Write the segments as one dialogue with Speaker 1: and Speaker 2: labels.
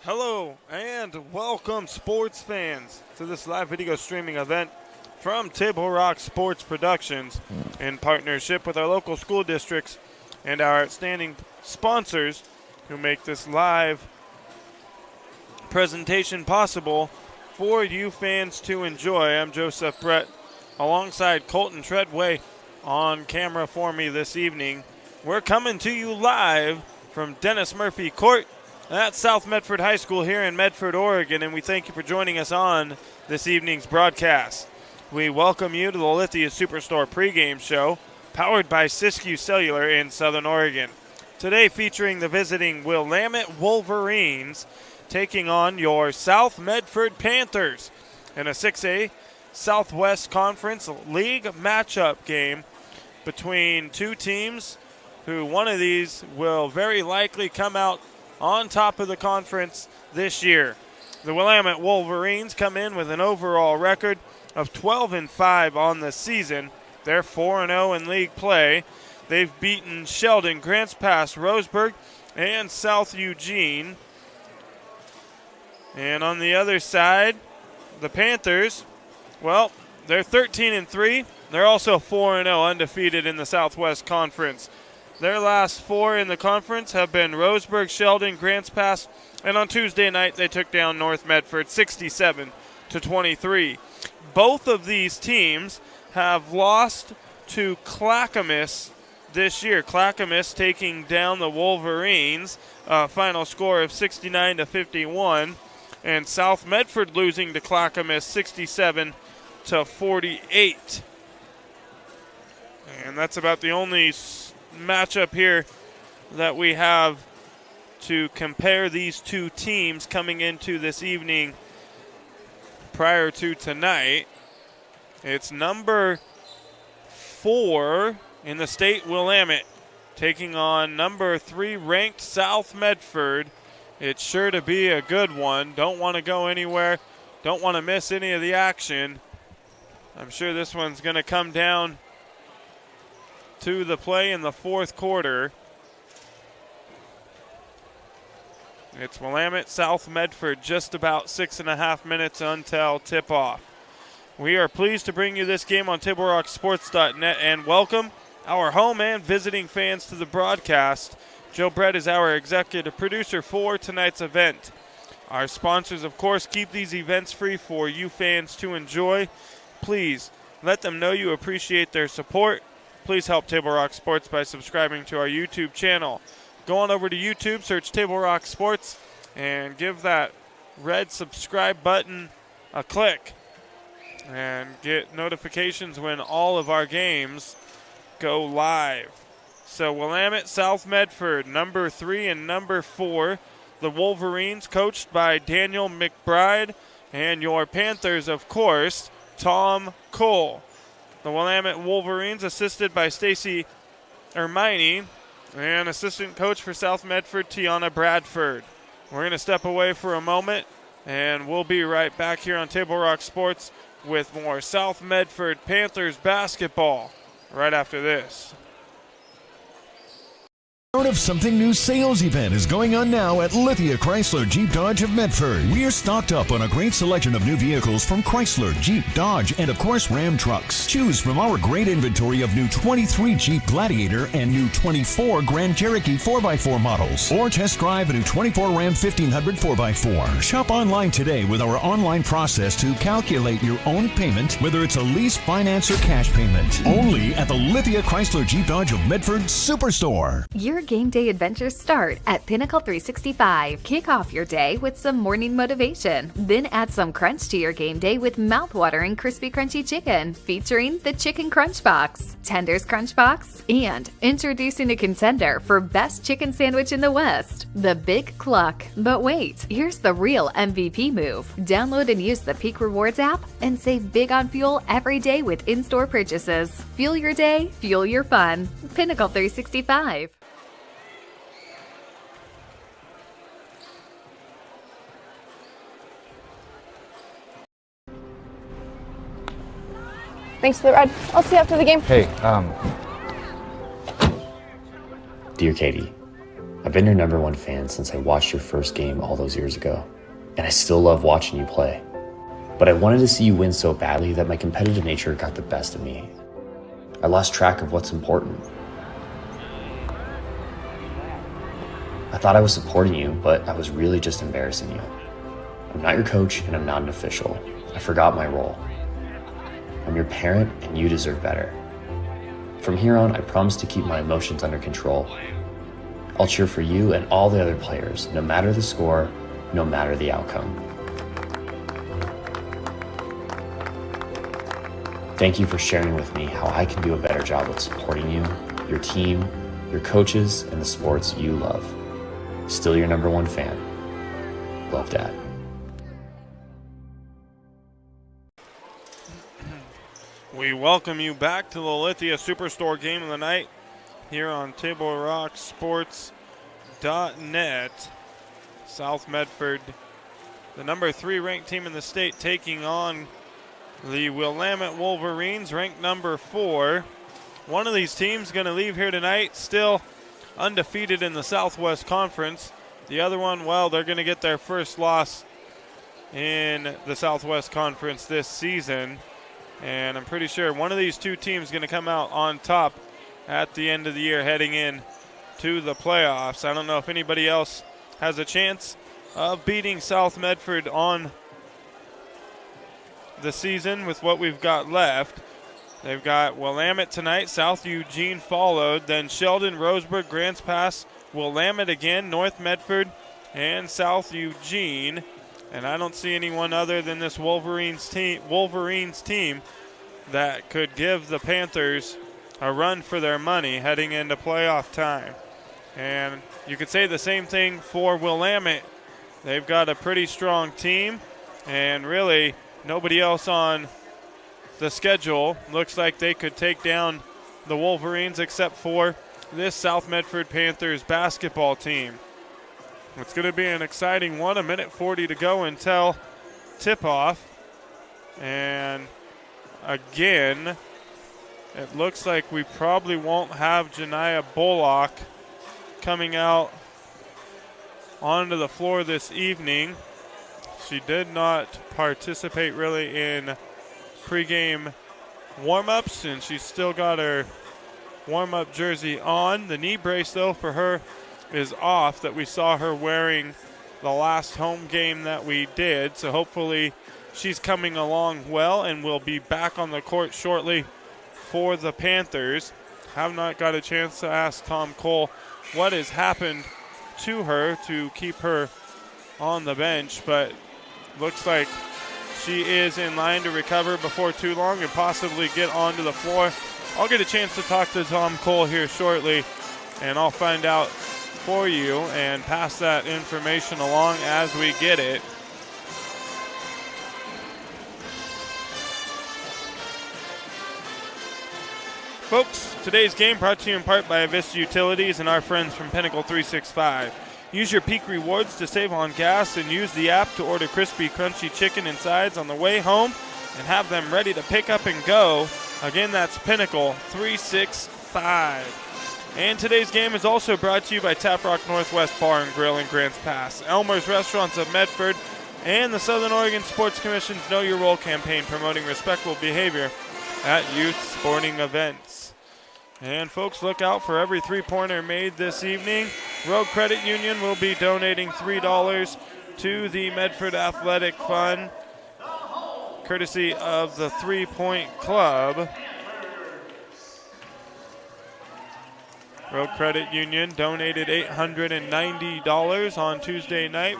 Speaker 1: Hello and welcome, sports fans, to this live video streaming event from Table Rock Sports Productions in partnership with our local school districts and our outstanding sponsors who make this live presentation possible for you fans to enjoy. I'm Joseph Brett alongside Colton Treadway on camera for me this evening. We're coming to you live from Dennis Murphy Court at South Medford High School here in Medford, Oregon, and we thank you for joining us on this evening's broadcast. We welcome you to the Lithia Superstore pregame show, powered by Siskiyou Cellular in Southern Oregon. Today featuring the visiting Willamette Wolverines taking on your South Medford Panthers in a 6A Southwest Conference League matchup game between two teams who one of these will very likely come out on top of the conference this year. The Willamette Wolverines come in with an overall record of 12-5 on the season. They're 4-0 in league play. They've beaten Sheldon, Grants Pass, Roseburg, and South Eugene. And on the other side, the Panthers, well, they're 13-3. They're also 4-0 undefeated in the Southwest Conference. Their last four in the conference have been Roseburg, Sheldon, Grants Pass, and on Tuesday night they took down North Medford 67-23. Both of these teams have lost to Clackamas this year. Clackamas taking down the Wolverines, final score of 69-51, and South Medford losing to Clackamas 67-48. And that's about the only matchup here that we have to compare these two teams coming into this evening prior to tonight. It's number 4 in the state, Willamette, taking on number 3 ranked South Medford. It's sure to be a good one. Don't want to go anywhere. Don't want to miss any of the action. I'm sure this one's going to come down to the play in the fourth quarter. It's Willamette, South Medford, just about 6.5 minutes until tip-off. We are pleased to bring you this game on TableRockSports.net and welcome our home and visiting fans to the broadcast. Joe Brett is our executive producer for tonight's event. Our sponsors, of course, keep these events free for you fans to enjoy. Please let them know you appreciate their support. Please help Table Rock Sports by subscribing to our YouTube channel. Go on over to YouTube, search Table Rock Sports, and give that red subscribe button a click. And get notifications when all of our games go live. So Willamette, South Medford, number 3 and number 4. The Wolverines, coached by Daniel McBride. And your Panthers, of course, Tom Cole. The Willamette Wolverines, assisted by Stacy Ermini, and assistant coach for South Medford, Tiana Bradford. We're going to step away for a moment, and we'll be right back here on Table Rock Sports with more South Medford Panthers basketball right after this.
Speaker 2: Part of Something New sales event is going on now at Lithia Chrysler Jeep Dodge of Medford. We're stocked up on a great selection of new vehicles from Chrysler, Jeep, Dodge, and of course Ram trucks. Choose from our great inventory of new 23 Jeep Gladiator and new 24 Grand Cherokee 4x4 models. Or test drive a new 24 Ram 1500 4x4. Shop online today with our online process to calculate your own payment, whether it's a lease, finance, or cash payment. Only at the Lithia Chrysler Jeep Dodge of Medford Superstore.
Speaker 3: Your game day adventures start at Pinnacle 365. Kick off your day with some morning motivation. Then add some crunch to your game day with mouth-watering crispy crunchy chicken, featuring the Chicken Crunch Box, Tenders Crunch Box, and introducing a contender for best chicken sandwich in the West, the Big Cluck. But wait, here's the real MVP move. Download and use the Peak Rewards app and save big on fuel every day with in-store purchases. Fuel your day, fuel your fun. Pinnacle 365.
Speaker 4: Thanks for the ride. I'll see you after the game.
Speaker 5: Hey, Dear Katie,
Speaker 4: I've been your number one fan since I watched your first game all those years ago, and I still love watching you play. But I wanted to see you win so badly that my competitive nature got the best of me. I lost track of what's important. I thought I was supporting you, but I was really just embarrassing you. I'm not your coach, and I'm not an official. I forgot my role. I'm your parent, and you deserve better. From here on, I promise to keep my emotions under control. I'll cheer for you and all the other players, no matter the score, no matter the outcome. Thank you for sharing with me how I can do a better job of supporting you, your team, your coaches, and the sports you love. Still your number one fan. Love, Dad.
Speaker 1: We welcome you back to the Lithia Superstore game of the night here on TableRockSports.net. South Medford, the number 3 ranked team in the state, taking on the Willamette Wolverines, ranked number 4. One of these teams going to leave here tonight still undefeated in the Southwest Conference. The other one, well, they're going to get their first loss in the Southwest Conference this season. And I'm pretty sure one of these two teams is going to come out on top at the end of the year heading in to the playoffs. I don't know if anybody else has a chance of beating South Medford on the season with what we've got left. They've got Willamette tonight, South Eugene followed, then Sheldon, Roseburg, Grants Pass, Willamette again, North Medford, and South Eugene. And I don't see anyone other than this Wolverines team that could give the Panthers a run for their money heading into playoff time. And you could say the same thing for Willamette. They've got a pretty strong team, and really nobody else on the schedule looks like they could take down the Wolverines except for this South Medford Panthers basketball team. It's going to be an exciting one. 1:40 to go until tip-off. And again, it looks like we probably won't have Janiyah Bullock coming out onto the floor this evening. She did not participate really in pregame warm-ups, and she's still got her warm-up jersey on. The knee brace, though, for her is off that we saw her wearing the last home game that we did. So hopefully she's coming along well and will be back on the court shortly for the Panthers. Have not got a chance to ask Tom Cole what has happened to her to keep her on the bench, but looks like she is in line to recover before too long and possibly get onto the floor. I'll get a chance to talk to Tom Cole here shortly, and I'll find out for you and pass that information along as we get it. Folks, today's game brought to you in part by Avista Utilities and our friends from Pinnacle 365. Use your Peak Rewards to save on gas and use the app to order crispy, crunchy chicken and sides on the way home and have them ready to pick up and go. Again, that's Pinnacle 365. And today's game is also brought to you by Tap Rock Northwest Bar and Grill in Grants Pass, Elmer's Restaurants of Medford, and the Southern Oregon Sports Commission's Know Your Role campaign promoting respectful behavior at youth sporting events. And folks, look out for every three-pointer made this evening. Rogue Credit Union will be donating $3 to the Medford Athletic Fund, courtesy of the 3 Point Club. Rogue Credit Union donated $890 on Tuesday night,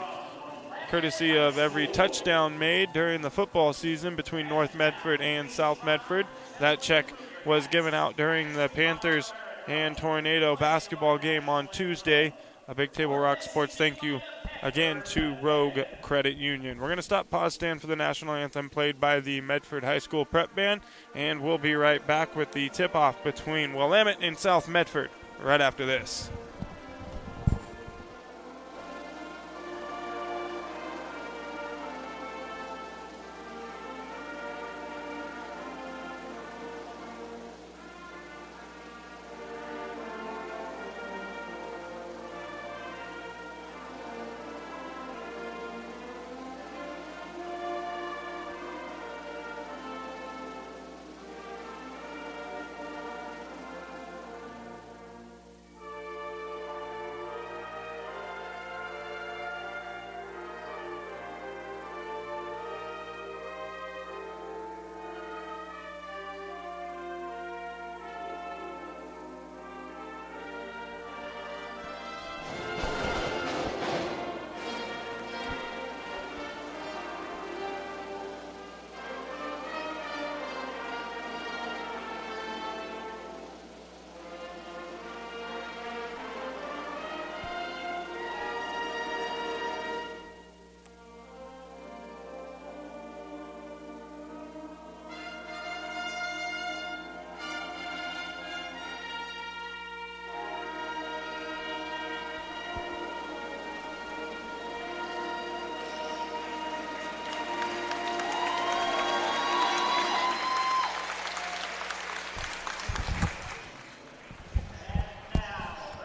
Speaker 1: courtesy of every touchdown made during the football season between North Medford and South Medford. That check was given out during the Panthers and Tornado basketball game on Tuesday. A big Table Rock Sports thank you again to Rogue Credit Union. We're going to stop, pause, stand for the national anthem played by the Medford High School Prep Band, and we'll be right back with the tip-off between Willamette and South Medford right after this.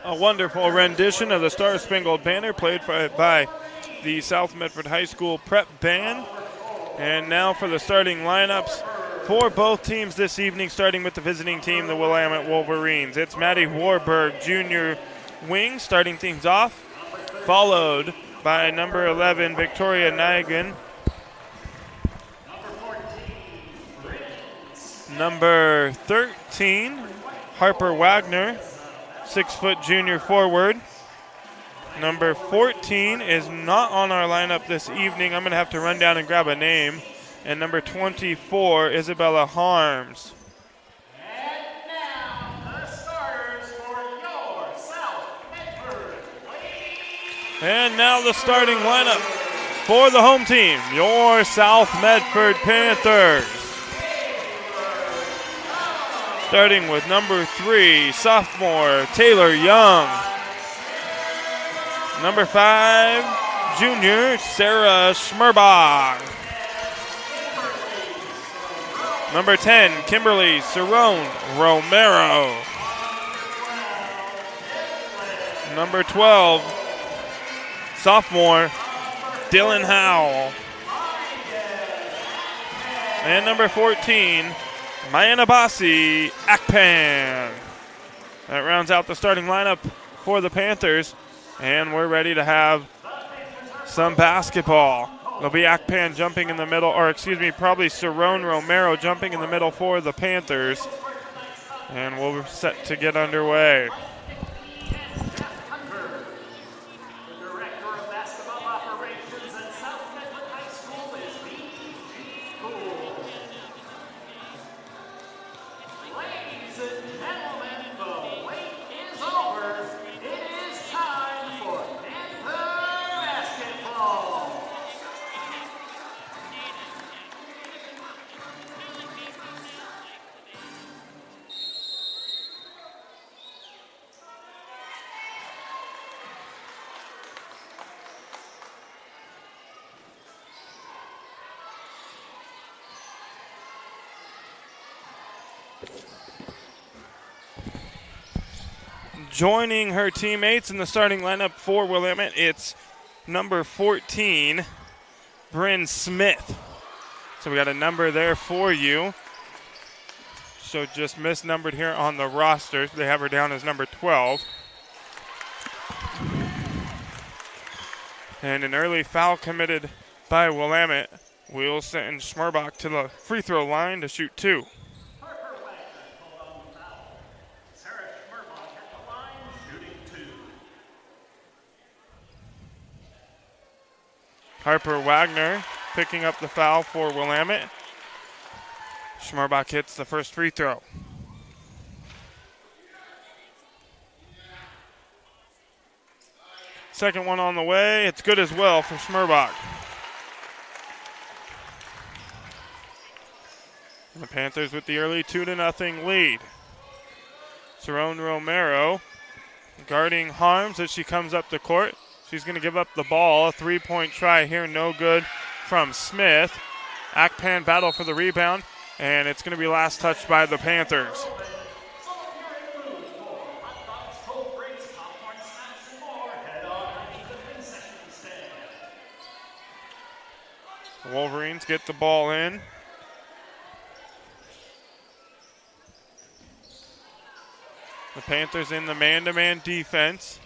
Speaker 1: a wonderful rendition of the Star Spangled Banner played by the South Medford High School Prep Band. And now for the starting lineups for both teams this evening, starting with the visiting team, the Willamette Wolverines. It's Maddie Warburg, junior wing, starting things off, followed by number 11, Victoria Nigan. Number 13, Harper Wagner, 6-foot junior forward. Number 14 is not on our lineup this evening. I'm going to have to run down and grab a name. And number 24, Isabella Harms.
Speaker 5: And now, the starters for your South Medford.
Speaker 1: And now the starting lineup for the home team, your South Medford Panthers. Starting with number 3, sophomore Taylor Young. Number 5, junior Sarah Schmerbach. Number 10, Kimberly Cerrone Romero. Number 12, sophomore Dylan Howell. And number 14, Mayanabasi Akpan. That rounds out the starting lineup for the Panthers, and we're ready to have some basketball. There'll be Akpan jumping in the middle, probably Cerrone Romero jumping in the middle for the Panthers, and we're set to get underway. Joining her teammates in the starting lineup for Willamette, it's number 14, Bryn Smith. So we got a number there for you. So just misnumbered here on the roster. They have her down as number 12. And an early foul committed by Willamette will send Schmerbach to the free throw line to shoot 2. Harper Wagner picking up the foul for Willamette. Schmerbach hits the first free throw. Second one on the way. It's good as well for Schmerbach. And the Panthers with the early 2-0 lead. Cerrone Romero guarding Harms as she comes up the court. She's going to give up the ball. A three-point try here, no good from Smith. Akpan battle for the rebound, and it's going to be last touched by the Panthers. The Wolverines get the ball in. The Panthers in the man-to-man defense.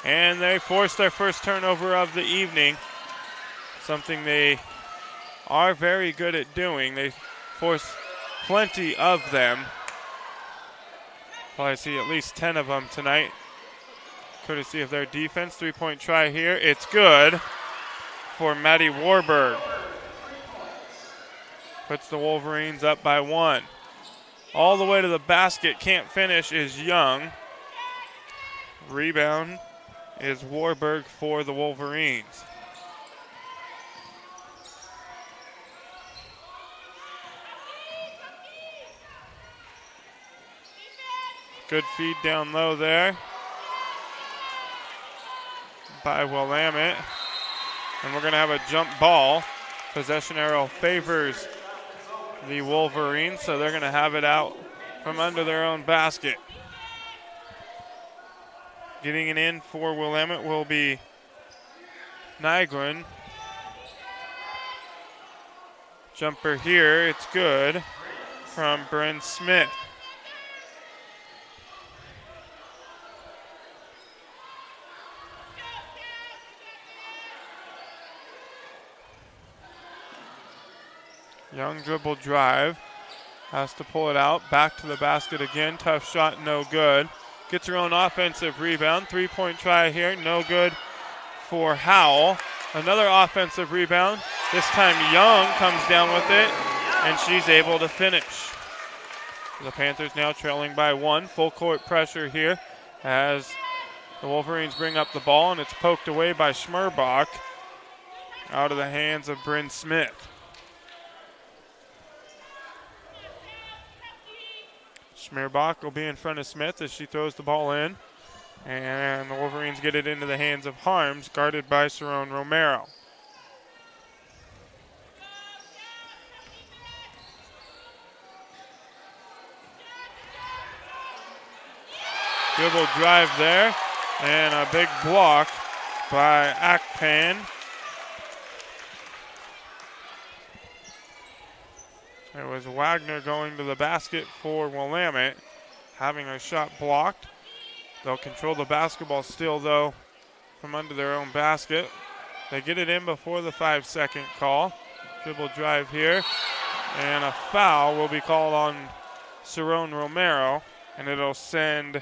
Speaker 1: And they force their first turnover of the evening, something they are very good at doing. They force plenty of them. Probably see at least 10 of them tonight, courtesy of their defense. Three-point try here. It's good for Maddie Warburg. Puts the Wolverines up by 1. All the way to the basket, can't finish, is Young. Rebound is Warburg for the Wolverines. Good feed down low there by Willamette. And we're going to have a jump ball. Possession arrow favors the Wolverines, so they're going to have it out from under their own basket. Getting it in for Willamette will be Nygren. Jumper here, it's good from Bryn Smith. Young dribble drive. Has to pull it out. Back to the basket again. Tough shot, no good. Gets her own offensive rebound. 3-point try here, no good for Howell. Another offensive rebound. This time Young comes down with it, and she's able to finish. The Panthers now trailing by 1. Full court pressure here as the Wolverines bring up the ball, and it's poked away by Schmerbach out of the hands of Bryn Smith. Schmerbach will be in front of Smith as she throws the ball in. And the Wolverines get it into the hands of Harms, guarded by Cerrone Romero. Dribble drive there, and a big block by Akpan. It was Wagner going to the basket for Willamette, having her shot blocked. They'll control the basketball still, though, from under their own basket. They get it in before the 5-second call. Dribble drive here, and a foul will be called on Cerrone Romero, and it'll send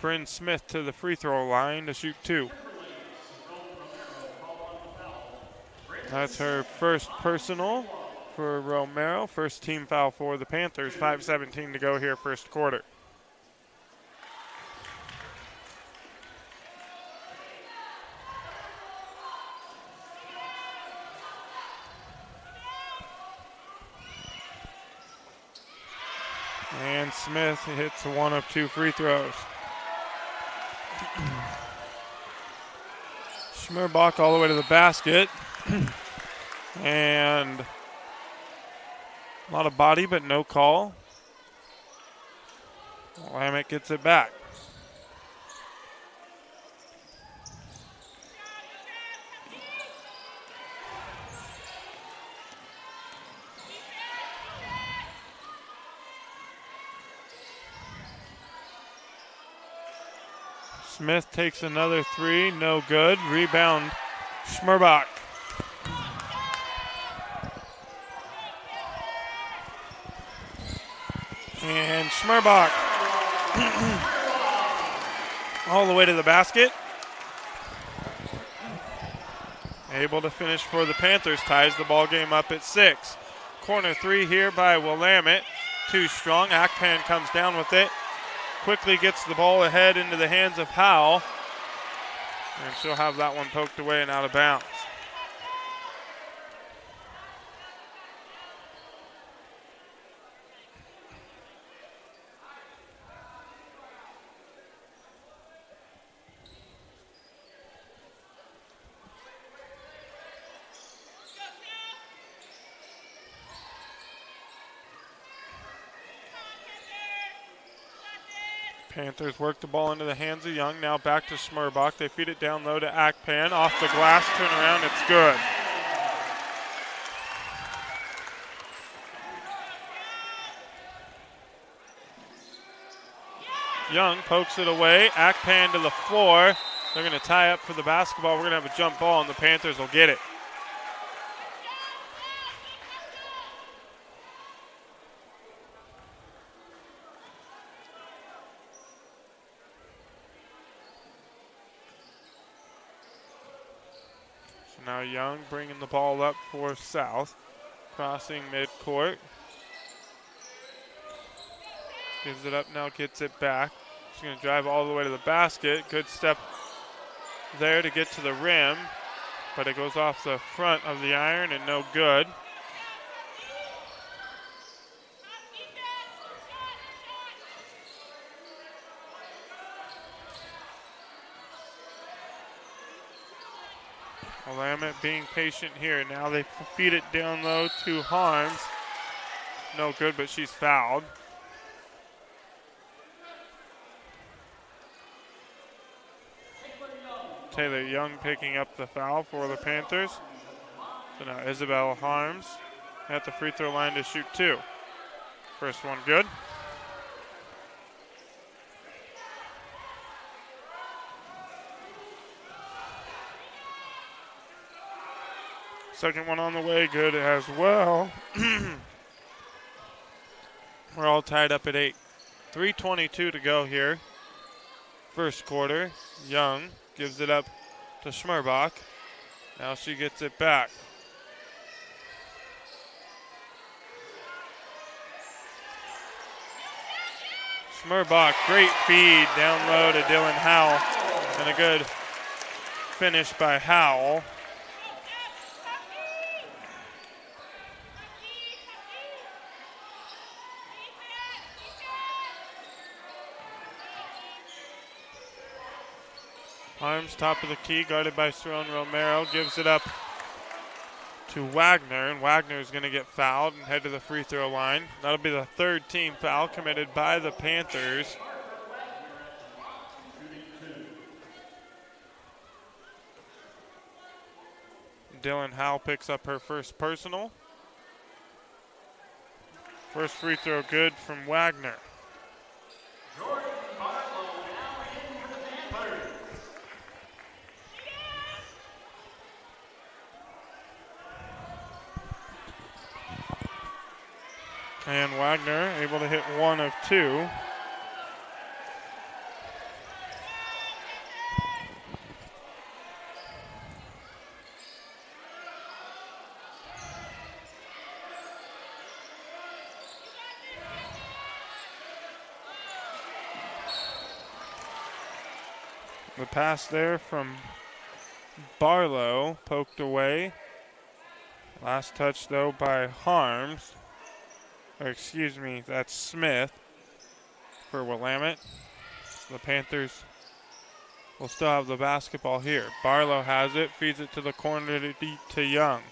Speaker 1: Bryn Smith to the free throw line to shoot 2. That's her first personal for Romero. First team foul for the Panthers. 5:17 to go here, first quarter. And Smith hits one of 2 free throws. Schmerbach all the way to the basket. And a lot of body, but no call. Willamette gets it back. Smith takes another 3, no good. Rebound, Schmerbach. And Schmerbach all the way to the basket. Able to finish for the Panthers, ties the ball game up at 6. Corner 3 here by Willamette. Too strong. Akpan comes down with it. Quickly gets the ball ahead into the hands of Howell. And she'll have that one poked away and out of bounds. Panthers work the ball into the hands of Young. Now back to Schmerbach. They feed it down low to Akpan. Off the glass, turn around, it's good. Young pokes it away. Akpan to the floor. They're going to tie up for the basketball. We're going to have a jump ball, and the Panthers will get it. Now Young bringing the ball up for South. Crossing midcourt. Gives it up now, gets it back. She's going to drive all the way to the basket. Good step there to get to the rim. But it goes off the front of the iron and no good. Willamette being patient here. Now they feed it down low to Harms. No good, but she's fouled. Taylor Young picking up the foul for the Panthers. So now Isabel Harms at the free throw line to shoot 2. First one good. Second one on the way, good as well. We're all tied up at 8. 3:22 to go here. First quarter. Young gives it up to Schmerbach. Now she gets it back. Schmerbach, great feed down low to Dylan Howell. And a good finish by Howell. Harms, top of the key, guarded by Cerrone Romero, gives it up to Wagner, and Wagner is going to get fouled and head to the free throw line. That'll be the third team foul committed by the Panthers. Dylan Howell picks up her first personal. First free throw good from Wagner. And Wagner able to hit 1 of 2. The pass there from Barlow, poked away. Last touch though by Harms. Or excuse me, that's Smith for Willamette. The Panthers will still have the basketball here. Barlow has it, feeds it to the corner to Young.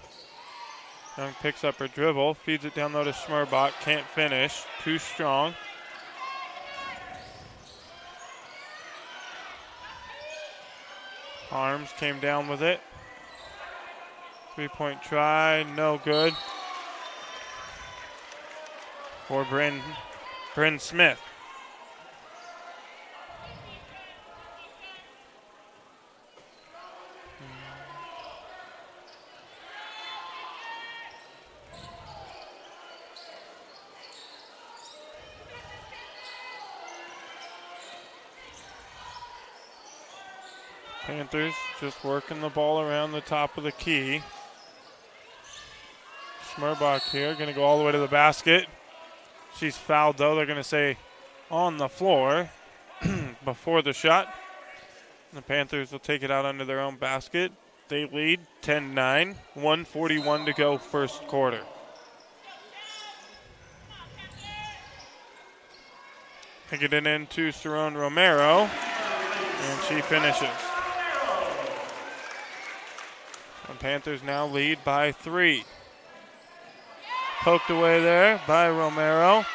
Speaker 1: Young picks up her dribble, feeds it down low to Schmerbach, can't finish, too strong. Harms came down with it. 3-point try, no good. For Bryn Smith. Panthers just working the ball around the top of the key. Schmerbach here, going to go all the way to the basket. She's fouled, though. They're going to say on the floor before the shot. The Panthers will take it out under their own basket. They lead 10-9, 1:41 to go first quarter. Taking it into Cerrone Romero, and she finishes. The Panthers now lead by 3. Poked away there by Romero.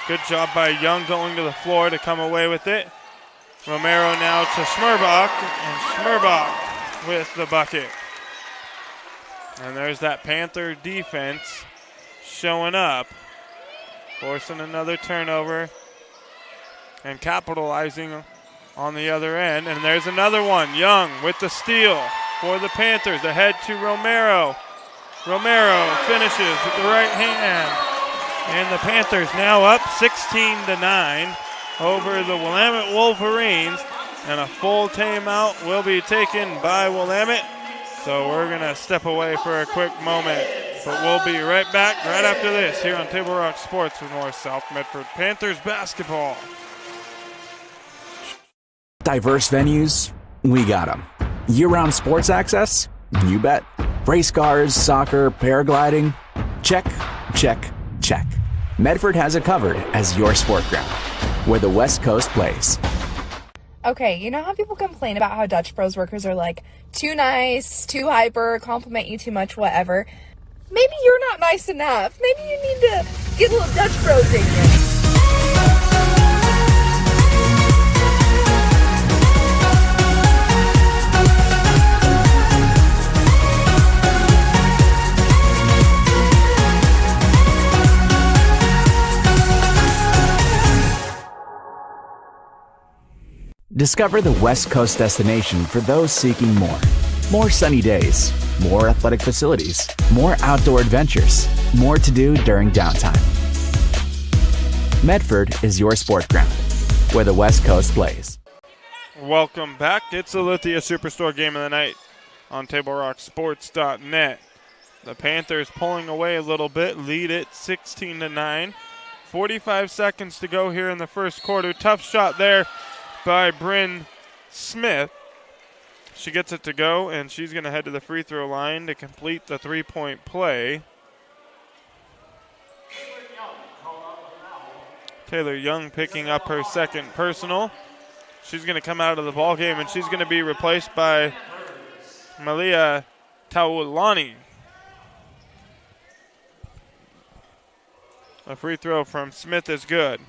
Speaker 1: Good job by Young going to the floor to come away with it. Romero now to Schmerbach, and Schmerbach with the bucket. And there's that Panther defense showing up, forcing another turnover and capitalizing on the other end. And there's another one. Young with the steal for the Panthers. Ahead to Romero. Romero finishes with the right hand. And the Panthers now up 16-9 over the Willamette Wolverines. And a full timeout will be taken by Willamette. So we're going to step away for a quick moment. But we'll be right back right after this here on Table Rock Sports with more South Medford Panthers basketball.
Speaker 6: Diverse venues, we got them. Year-round sports access? You bet. Race cars, soccer, paragliding? Check, check, check. Medford has it covered as your sport ground, where the West Coast plays.
Speaker 7: Okay, you know how people complain about how Dutch Bros workers are like too nice, too hyper, compliment you too much, whatever? Maybe you're not nice enough. Maybe you need to get a little Dutch Bros in you.
Speaker 6: Discover the West Coast destination for those seeking more. More sunny days, more athletic facilities, more outdoor adventures, more to do during downtime. Medford is your sport ground, where the West Coast plays.
Speaker 1: Welcome back. It's the Lithia Superstore game of the night on TableRockSports.net. The Panthers pulling away a little bit, lead it 16-9. 45 seconds to go here in the first quarter. Tough shot there by Bryn Smith. She gets it to go, and she's going to head to the free throw line to complete the three-point play. Taylor Young picking up her second personal. She's going to come out of the ball game, and she's going to be replaced by Malia Taulani. A free throw from Smith is good.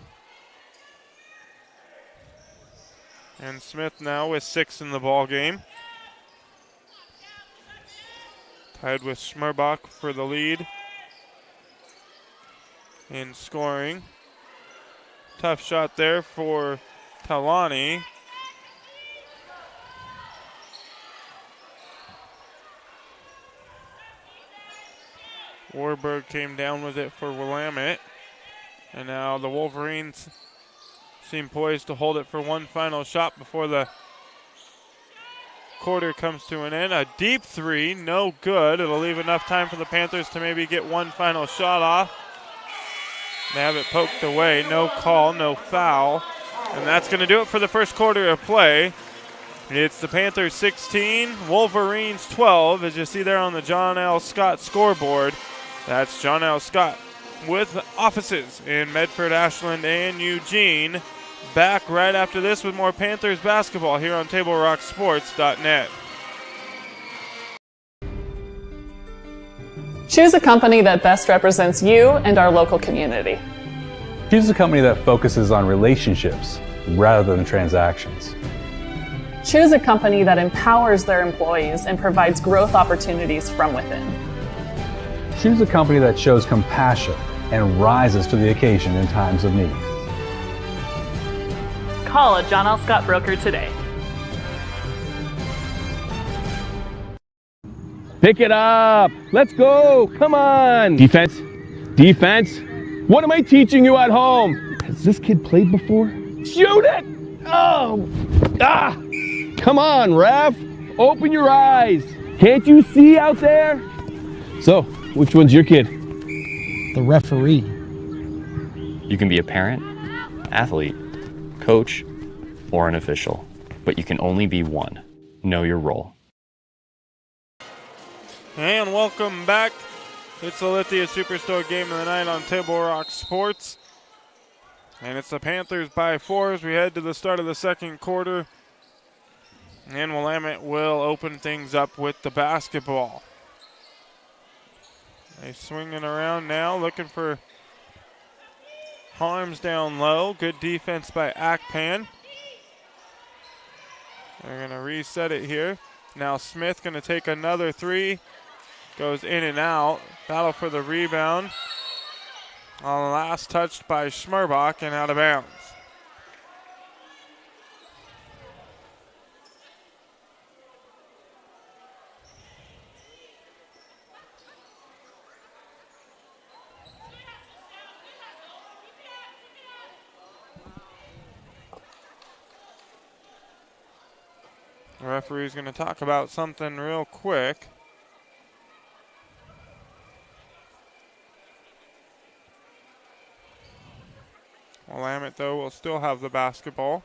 Speaker 1: And Smith now with 6 in the ball game. Tied with Schmerbach for the lead in scoring. Tough shot there for Talani. Warburg came down with it for Willamette. And now the Wolverines seem poised to hold it for one final shot before the quarter comes to an end. A deep three, no good. It'll leave enough time for the Panthers to maybe get one final shot off. They have it poked away. No call, no foul. And that's going to do it for the first quarter of play. It's the Panthers 16, Wolverines 12, as you see there on the John L. Scott scoreboard. That's John L. Scott with offices in Medford, Ashland, and Eugene. Back right after this with more Panthers basketball here on TableRockSports.net.
Speaker 8: Choose a company that best represents you and our local community.
Speaker 9: Choose a company that focuses on relationships rather than transactions.
Speaker 8: Choose a company that empowers their employees and provides growth opportunities from within.
Speaker 9: Choose a company that shows compassion and rises to the occasion in times of need.
Speaker 8: Call a John L. Scott broker today.
Speaker 10: Pick it up. Let's go. Come on. Defense. Defense. What am I teaching you at home? Has this kid played before? Shoot it. Oh. Ah. Come on, ref. Open your eyes. Can't you see out there? So, which one's your kid?
Speaker 11: The referee.
Speaker 12: You can be a parent, athlete, coach, or an official, but you can only be one. Know your role.
Speaker 1: And welcome back. It's the Lithia Superstore game of the night on Table Rock Sports. And it's the Panthers by 4 as we head to the start of the second quarter. And Willamette will open things up with the basketball. They swinging around now, looking for Harms down low. Good defense by Akpan. They're going to reset it here. Now Smith going to take another three. Goes in and out. Battle for the rebound. On the last touched by Schmerbach and out of bounds. The referee's going to talk about something real quick. Willamette, though, will still have the basketball.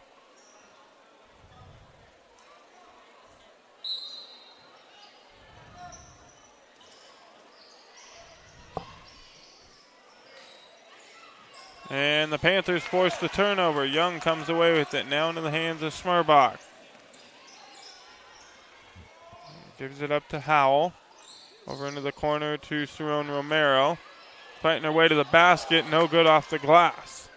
Speaker 1: And the Panthers force the turnover. Young comes away with it now into the hands of Schmerbach. Gives it up to Howell. Over into the corner to Cerrone Romero. Fighting her way to the basket. No good off the glass.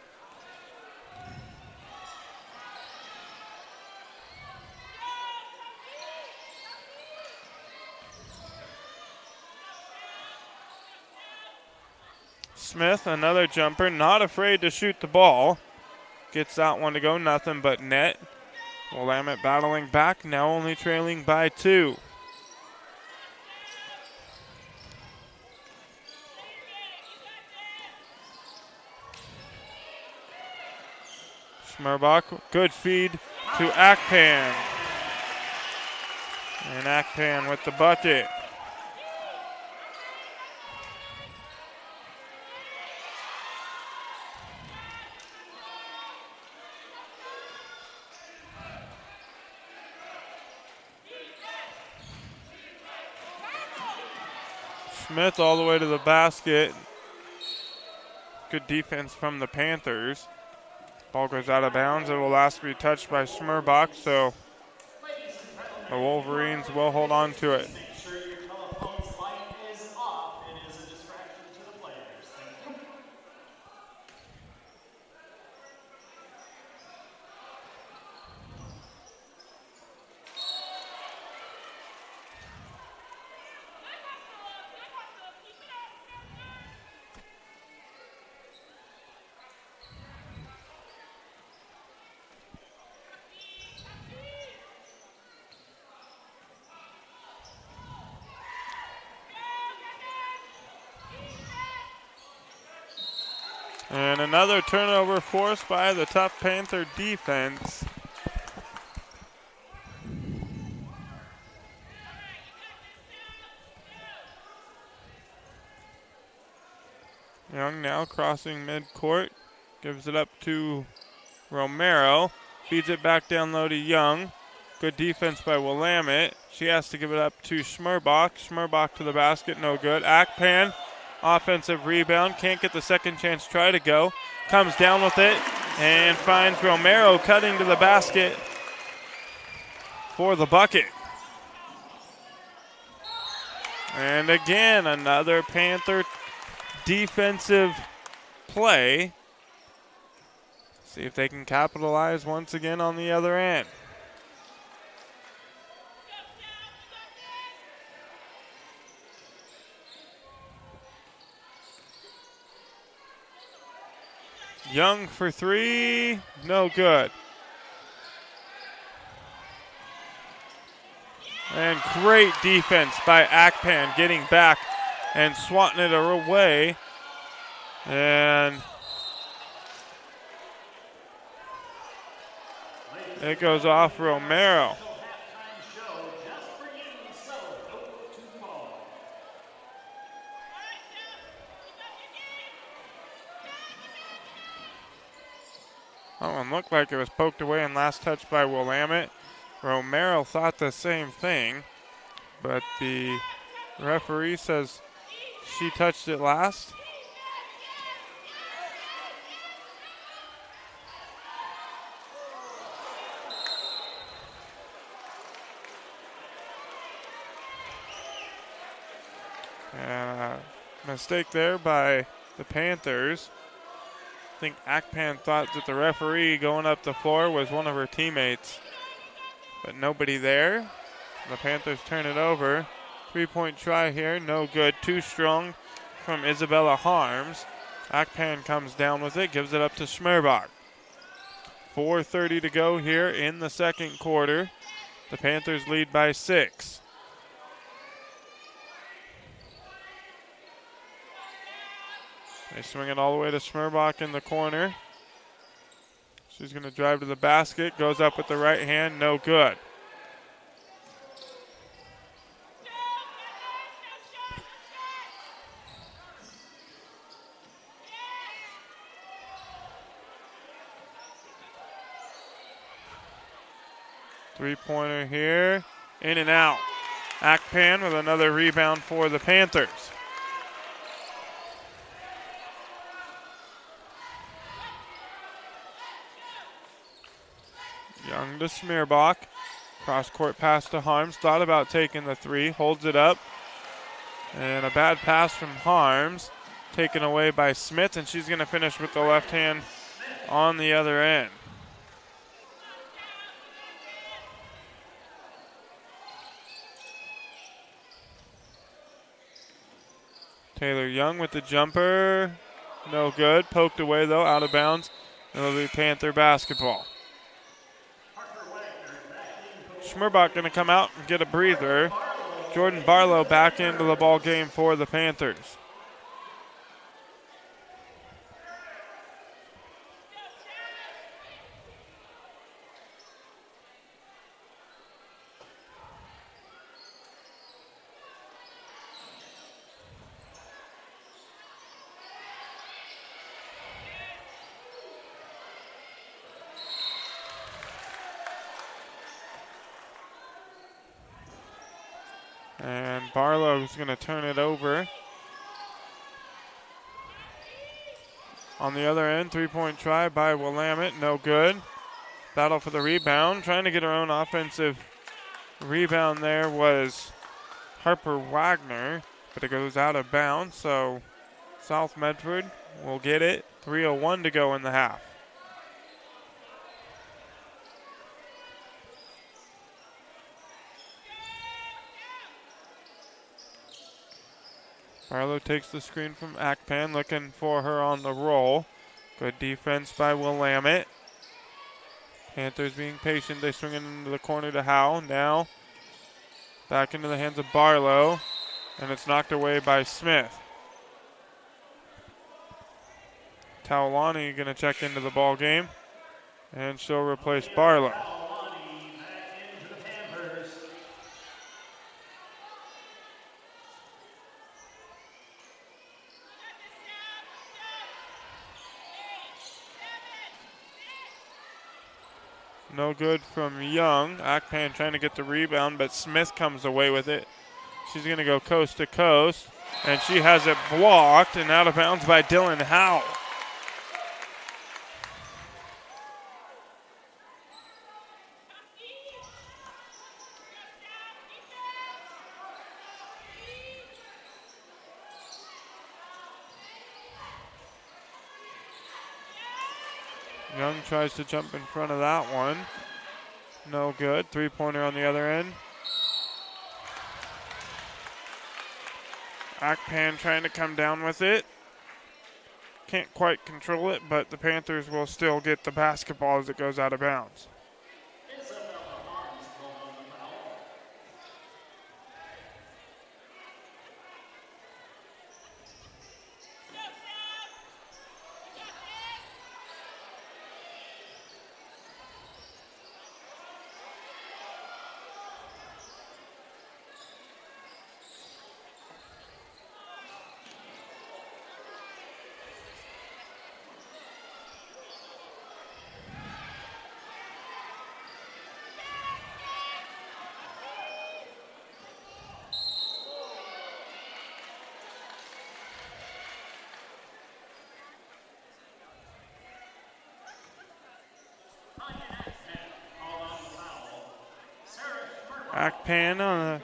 Speaker 1: Smith, another jumper. Not afraid to shoot the ball. Gets that one to go. Nothing but net. Willamette battling back, now only trailing by 2. Schmerbach, good feed to Akpan. And Akpan with the bucket. Smith all the way to the basket. Good defense from the Panthers. Ball goes out of bounds. It will last be touched by Schmerbach, so the Wolverines will hold on to it. And another turnover forced by the tough Panther defense. Young now crossing midcourt. Gives it up to Romero. Feeds it back down low to Young. Good defense by Willamette. She has to give it up to Schmerbach. Schmerbach to the basket, no good. Akpan. Offensive rebound, can't get the second chance try to go. Comes down with it and finds Romero cutting to the basket for the bucket. And again, another Panther defensive play. See if they can capitalize once again on the other end. Young for 3, no good. And great defense by Akpan getting back and swatting it away. And it goes off Romero. That one looked like it was poked away and last touched by Willamette. Romero thought the same thing, but the referee says she touched it last. And a mistake there by the Panthers. I think Akpan thought that the referee going up the floor was one of her teammates, but nobody there. The Panthers turn it over. 3-point try here, no good. Too strong from Isabella Harms. Akpan comes down with it, gives it up to Schmerbach. 4:30 to go here in the second quarter. The Panthers lead by 6. They swing it all the way to Schmerbach in the corner. She's going to drive to the basket, goes up with the right hand, no good. Three-pointer here, in and out. Akpan with another rebound for the Panthers. Young to Schmerbach. Cross-court pass to Harms. Thought about taking the 3. Holds it up. And a bad pass from Harms. Taken away by Smith, and she's going to finish with the left hand on the other end. Taylor Young with the jumper. No good. Poked away, though, out of bounds. It'll be Panther basketball. Schmerbach going to come out and get a breather. Jordan Barlow back into the ball game for the Panthers. And Barlow's going to turn it over. On the other end, three-point try by Willamette, no good. Battle for the rebound, trying to get her own offensive rebound there was Harper Wagner, but it goes out of bounds, so South Medford will get it. 3:01 to go in the half. Barlow takes the screen from Akpan, looking for her on the roll. Good defense by Willamette. Panthers being patient. They swing it into the corner to Howe. Now back into the hands of Barlow, and it's knocked away by Smith. Taolani going to check into the ball game, and she'll replace Barlow. No good from Young. Akpan trying to get the rebound, but Smith comes away with it. She's going to go coast to coast, and she has it blocked and out of bounds by Dylan Howe. Young tries to jump in front of that one. No good. Three-pointer on the other end. Akpan trying to come down with it. Can't quite control it, but the Panthers will still get the basketball as it goes out of bounds. Akpan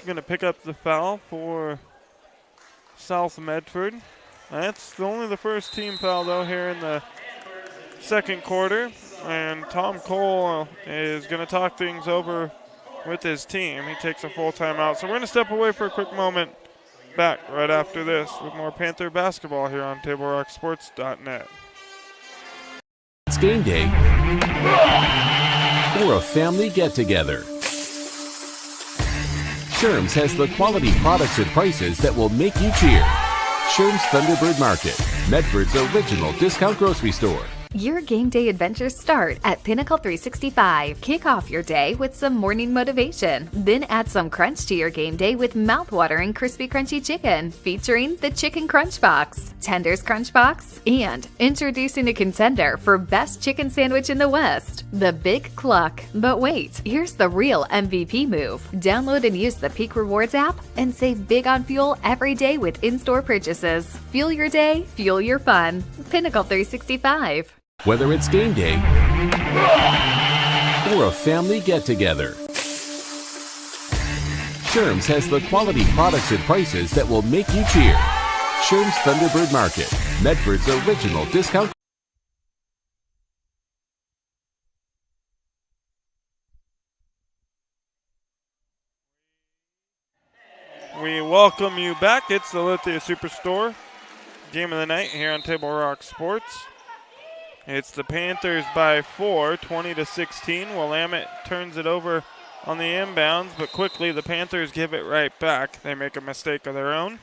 Speaker 1: going to pick up the foul for South Medford. That's only the first team foul, though, here in the second quarter. And Tom Cole is going to talk things over with his team. He takes a full timeout. So we're going to step away for a quick moment. Back right after this with more Panther basketball here on TableRockSports.net.
Speaker 13: It's game day or a family get-together. Sherm's has the quality products and prices that will make you cheer. Sherm's Thunderbird Market, Medford's original discount grocery store.
Speaker 3: Your game day adventures start at Pinnacle 365. Kick off your day with some morning motivation. Then add some crunch to your game day with mouth-watering crispy crunchy chicken featuring the Chicken Crunch Box, Tender's Crunch Box, and introducing a contender for best chicken sandwich in the West, the Big Cluck. But wait, here's the real MVP move. Download and use the Peak Rewards app and save big on fuel every day with in-store purchases. Fuel your day, fuel your fun. Pinnacle 365.
Speaker 13: Whether it's game day or a family get-together, Sherm's has the quality products and prices that will make you cheer. Sherm's Thunderbird Market, Medford's original discount.
Speaker 1: We welcome you back. It's the Lithia Superstore game of the night here on Table Rock Sports. It's the Panthers by 4, 20-16. Willamette turns it over on the inbounds, but quickly the Panthers give it right back. They make a mistake of their own.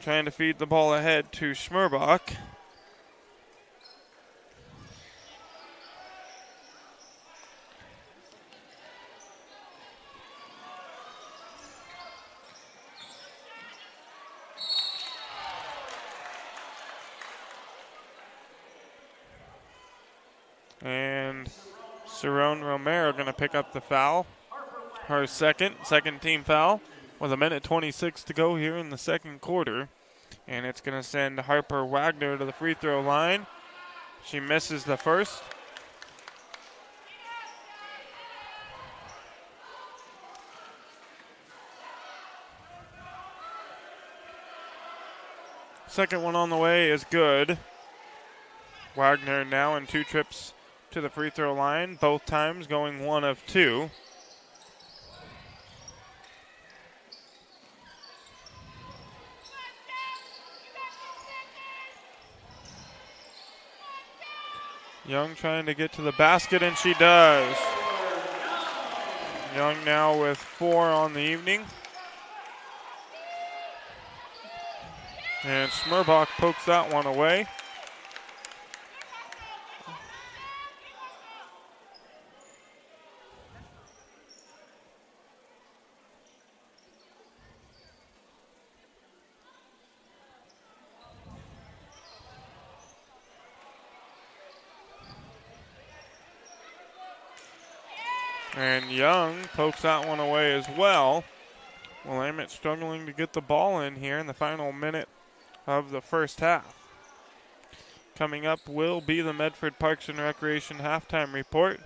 Speaker 1: Trying to feed the ball ahead to Schmerbach. And Cerrone Romero going to pick up the foul. Her second team foul with 1:26 to go here in the second quarter. And it's going to send Harper Wagner to the free throw line. She misses the first. Second one on the way is good. Wagner now in 2 trips to the free throw line, both times going 1 of 2. Young trying to get to the basket, and she does. Young now with 4 on the evening. And Schmerbach pokes that one away. And Young pokes that one away as well. Willamette struggling to get the ball in here in the final minute of the first half. Coming up will be the Medford Parks and Recreation halftime report.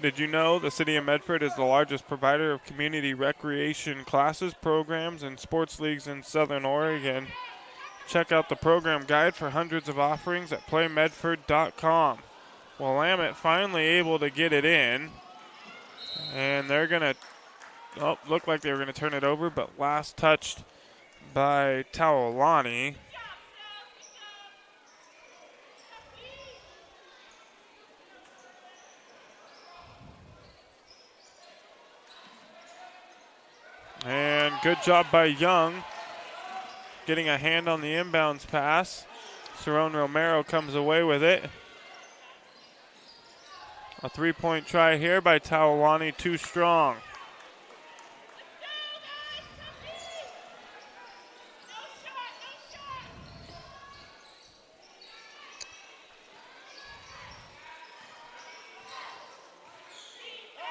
Speaker 1: Did you know the City of Medford is the largest provider of community recreation classes, programs, and sports leagues in Southern Oregon? Check out the program guide for hundreds of offerings at playmedford.com. Willamette finally able to get it in. And they're going to, looked like they were going to turn it over, but last touched by Taolani. And good job by Young getting a hand on the inbounds pass. Cerrone Romero comes away with it. A 3-point try here by Taolani, too strong.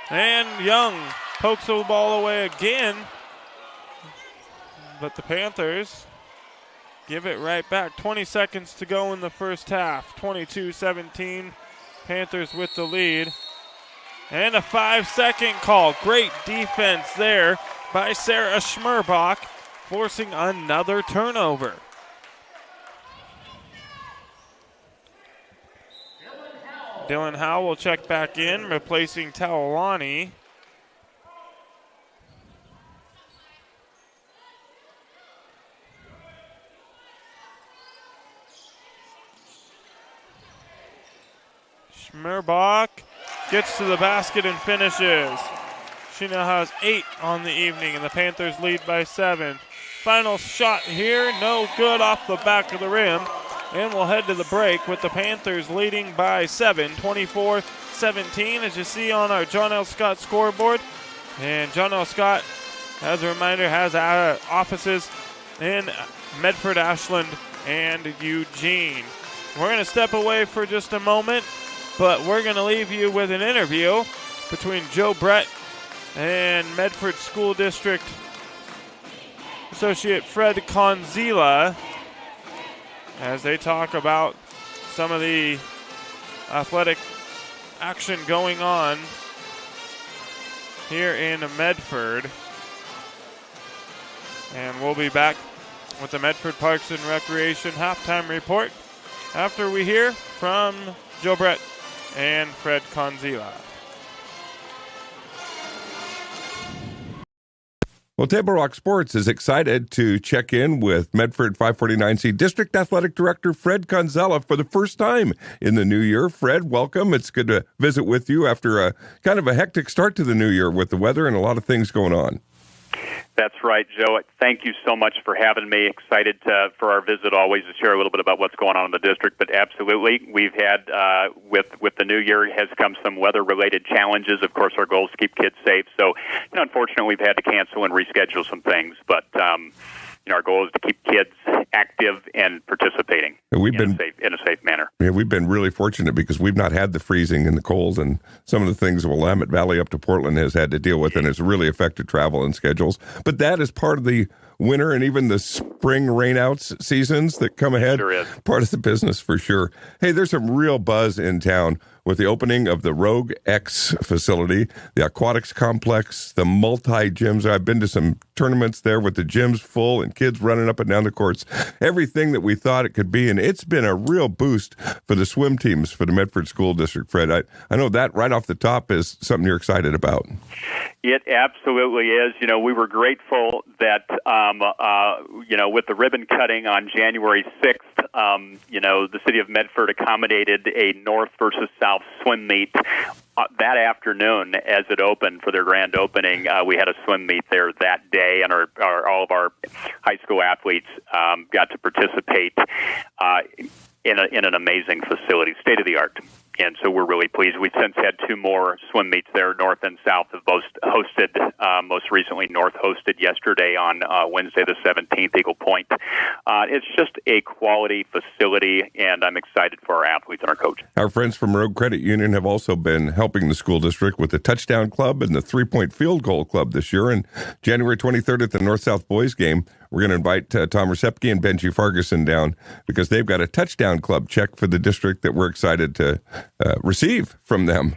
Speaker 1: And Young pokes the ball away again. But the Panthers give it right back. 20 seconds to go in the first half. 22-17. Panthers with the lead. And a 5-second call. Great defense there by Sarah Schmerbach, forcing another turnover. Dylan Howe will check back in, replacing Taolani. Schmerbach gets to the basket and finishes. She now has 8 on the evening, and the Panthers lead by 7. Final shot here, no good, off the back of the rim. And we'll head to the break with the Panthers leading by 7, 24-17, as you see on our John L. Scott scoreboard. And John L. Scott, as a reminder, has offices in Medford, Ashland, and Eugene. We're going to step away for just a moment, but we're going to leave you with an interview between Joe Brett and Medford School District Associate Fred Conzila as they talk about some of the athletic action going on here in Medford. And we'll be back with the Medford Parks and Recreation halftime report after we hear from Joe Brett and Fred Conzila.
Speaker 14: Well, Table Rock Sports is excited to check in with Medford 549C District Athletic Director Fred Conzella for the first time in the new year. Fred, welcome. It's good to visit with you after a kind of a hectic start to the new year with the weather and a lot of things going on.
Speaker 15: That's right, Joe. Thank you so much for having me. Excited for our visit always to share a little bit about what's going on in the district. But absolutely, we've had, with the new year, has come some weather-related challenges. Of course, our goal is to keep kids safe. So, unfortunately, we've had to cancel and reschedule some things. But, our goal is to keep kids active and participating in a safe manner.
Speaker 14: Yeah, we've been really fortunate because we've not had the freezing and the cold and some of the things the Willamette Valley up to Portland has had to deal with, and it's really affected travel and schedules. But that is part of the winter and even the spring rainouts seasons that come ahead.
Speaker 15: Sure is.
Speaker 14: Part of the business for sure. Hey, there's some real buzz in town with the opening of the Rogue X facility, the aquatics complex, the multi-gyms. I've been to some tournaments there with the gyms full and kids running up and down the courts. Everything that we thought it could be, and it's been a real boost for the swim teams for the Medford School District, Fred. I know that right off the top is something you're excited about.
Speaker 15: It absolutely is. We were grateful that, with the ribbon cutting on January 6th, the city of Medford accommodated a North versus South swim meet that afternoon as it opened for their grand opening. We had a swim meet there that day, and all of our high school athletes got to participate in an amazing facility, state of the art. And so we're really pleased. We've since had two more swim meets there. North and South have both hosted. Most recently, North hosted yesterday on Wednesday the 17th, Eagle Point. It's just a quality facility, and I'm excited for our athletes and our coaches.
Speaker 14: Our friends from Rogue Credit Union have also been helping the school district with the Touchdown Club and the 3-Point Field Goal Club this year. And January 23rd at the North-South Boys game, we're going to invite Tom Recepke and Benji Farguson down because they've got a Touchdown Club check for the district that we're excited to receive from them.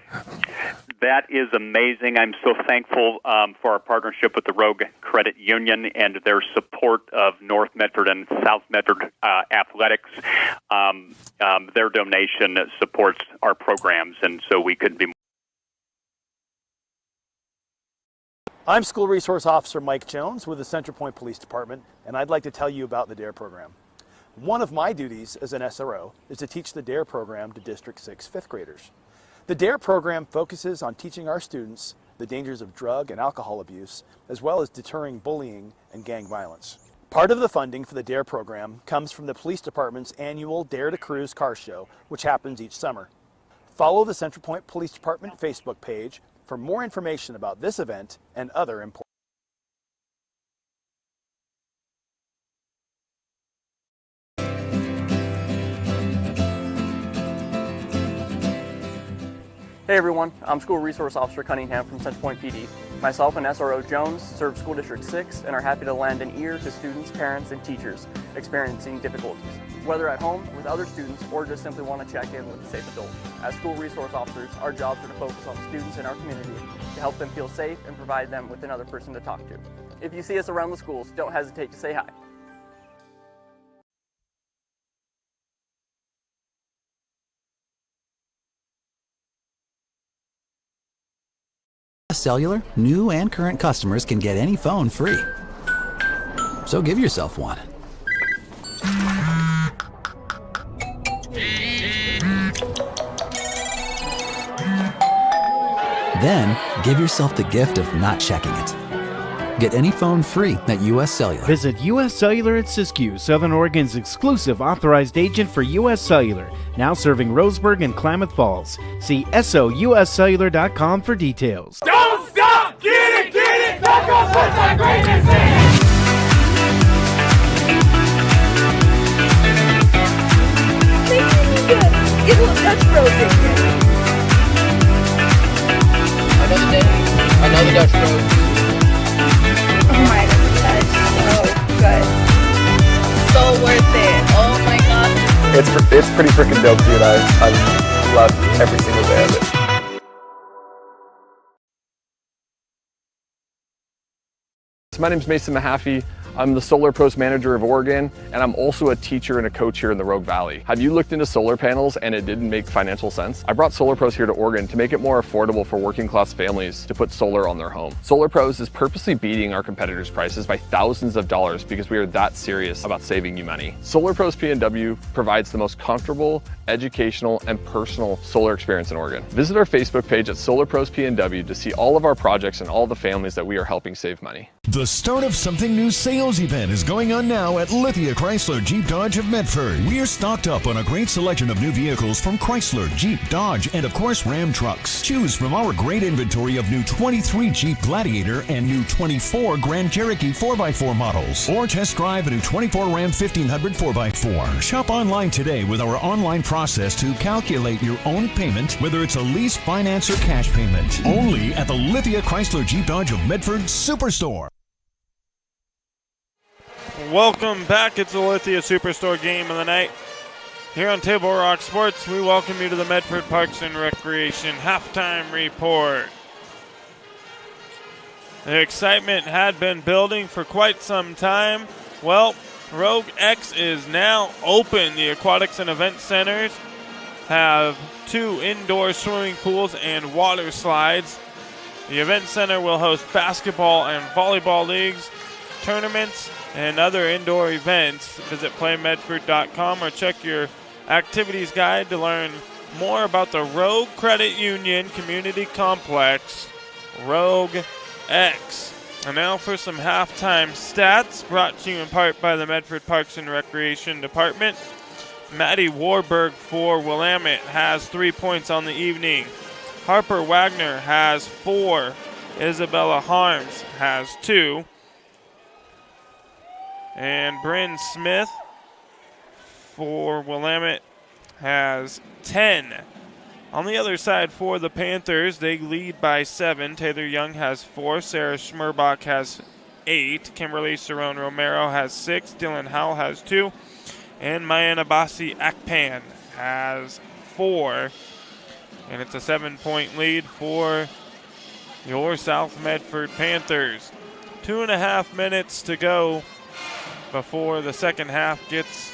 Speaker 15: That is amazing. I'm so thankful for our partnership with the Rogue Credit Union and their support of North Medford and South Medford athletics. Their donation supports our programs, and so we couldn't be more.
Speaker 16: I'm School Resource Officer Mike Jones with the Central Point Police Department, and I'd like to tell you about the DARE program. One of my duties as an SRO is to teach the DARE program to District 6 fifth graders. The DARE program focuses on teaching our students the dangers of drug and alcohol abuse, as well as deterring bullying and gang violence. Part of the funding for the DARE program comes from the Police Department's annual Dare to Cruise car show, which happens each summer. Follow the Central Point Police Department Facebook page for more information about this event and other important.
Speaker 17: Hey everyone, I'm School Resource Officer Cunningham from Central Point PD. Myself and SRO Jones serve School District 6 and are happy to lend an ear to students, parents, and teachers experiencing difficulties, whether at home with other students or just simply want to check in with a safe adult. As School Resource Officers, our jobs are to focus on students in our community to help them feel safe and provide them with another person to talk to. If you see us around the schools, don't hesitate to say hi.
Speaker 18: Cellular, new and current customers can get any phone free. So give yourself one. Then give yourself the gift of not checking it. Get any phone free at US Cellular.
Speaker 19: Visit US Cellular at Siskiyou, Southern Oregon's exclusive authorized agent for US Cellular, now serving Roseburg and Klamath Falls. See SOUScellular.com for details.
Speaker 5: Don't stop! Get it! Back up, what's our greatness is!
Speaker 7: Get a little Dutch Bros in here.
Speaker 20: Another day, another Dutch Bros.
Speaker 7: Oh my god, that's so good. So worth it. Oh my god.
Speaker 21: It's pretty freaking dope, dude. I love every single day of it.
Speaker 22: My name's Mason Mahaffey.
Speaker 21: I'm the Solar Pros Manager of Oregon, and I'm also a teacher and a coach here in the Rogue Valley. Have you looked into solar panels and it didn't make financial sense? I brought Solar Pros here to Oregon to make it more affordable for working class families to put solar on their home. Solar Pros is purposely beating our competitors' prices by thousands of dollars because we are that serious about saving you money. Solar Pros PNW provides the most comfortable, educational, and personal solar experience in Oregon. Visit our Facebook page at Solar Pros PNW to see all of our projects and all the families that we are helping save money.
Speaker 2: The Start of Something New sales event is going on now at Lithia Chrysler Jeep Dodge of Medford. We're stocked up on a great selection of new vehicles from Chrysler, Jeep, Dodge, and of course Ram trucks. Choose from our great inventory of new 23 Jeep Gladiator and new 24 Grand Cherokee 4x4 models, or test drive a new 24 Ram 1500 4x4. Shop online today with our online process to calculate your own payment, whether it's a lease, finance, or cash payment. Only at the Lithia Chrysler Jeep Dodge of Medford Superstore.
Speaker 1: Welcome back. It's the Lithia Superstore game of the night. Here on Table Rock Sports, we welcome you to the Medford Parks and Recreation halftime report. The excitement had been building for quite some time. Well, Rogue X is now open. The Aquatics and Event Centers have 2 indoor swimming pools and water slides. The Event Center will host basketball and volleyball leagues, tournaments, and other indoor events. Visit playmedford.com or check your activities guide to learn more about the Rogue Credit Union Community Complex, Rogue X. And now for some halftime stats, brought to you in part by the Medford Parks and Recreation Department. Maddie Warburg for Willamette has 3 points on the evening. Harper Wagner has 4. Isabella Harms has 2. And Bryn Smith for Willamette has 10. On the other side for the Panthers, they lead by 7. Taylor Young has 4. Sarah Schmerbach has 8. Kimberly Cerrone Romero has 6. Dylan Howell has 2. And Mayana Basi Akpan has 4. And it's a 7-point lead for your South Medford Panthers. 2.5 minutes to go before the second half gets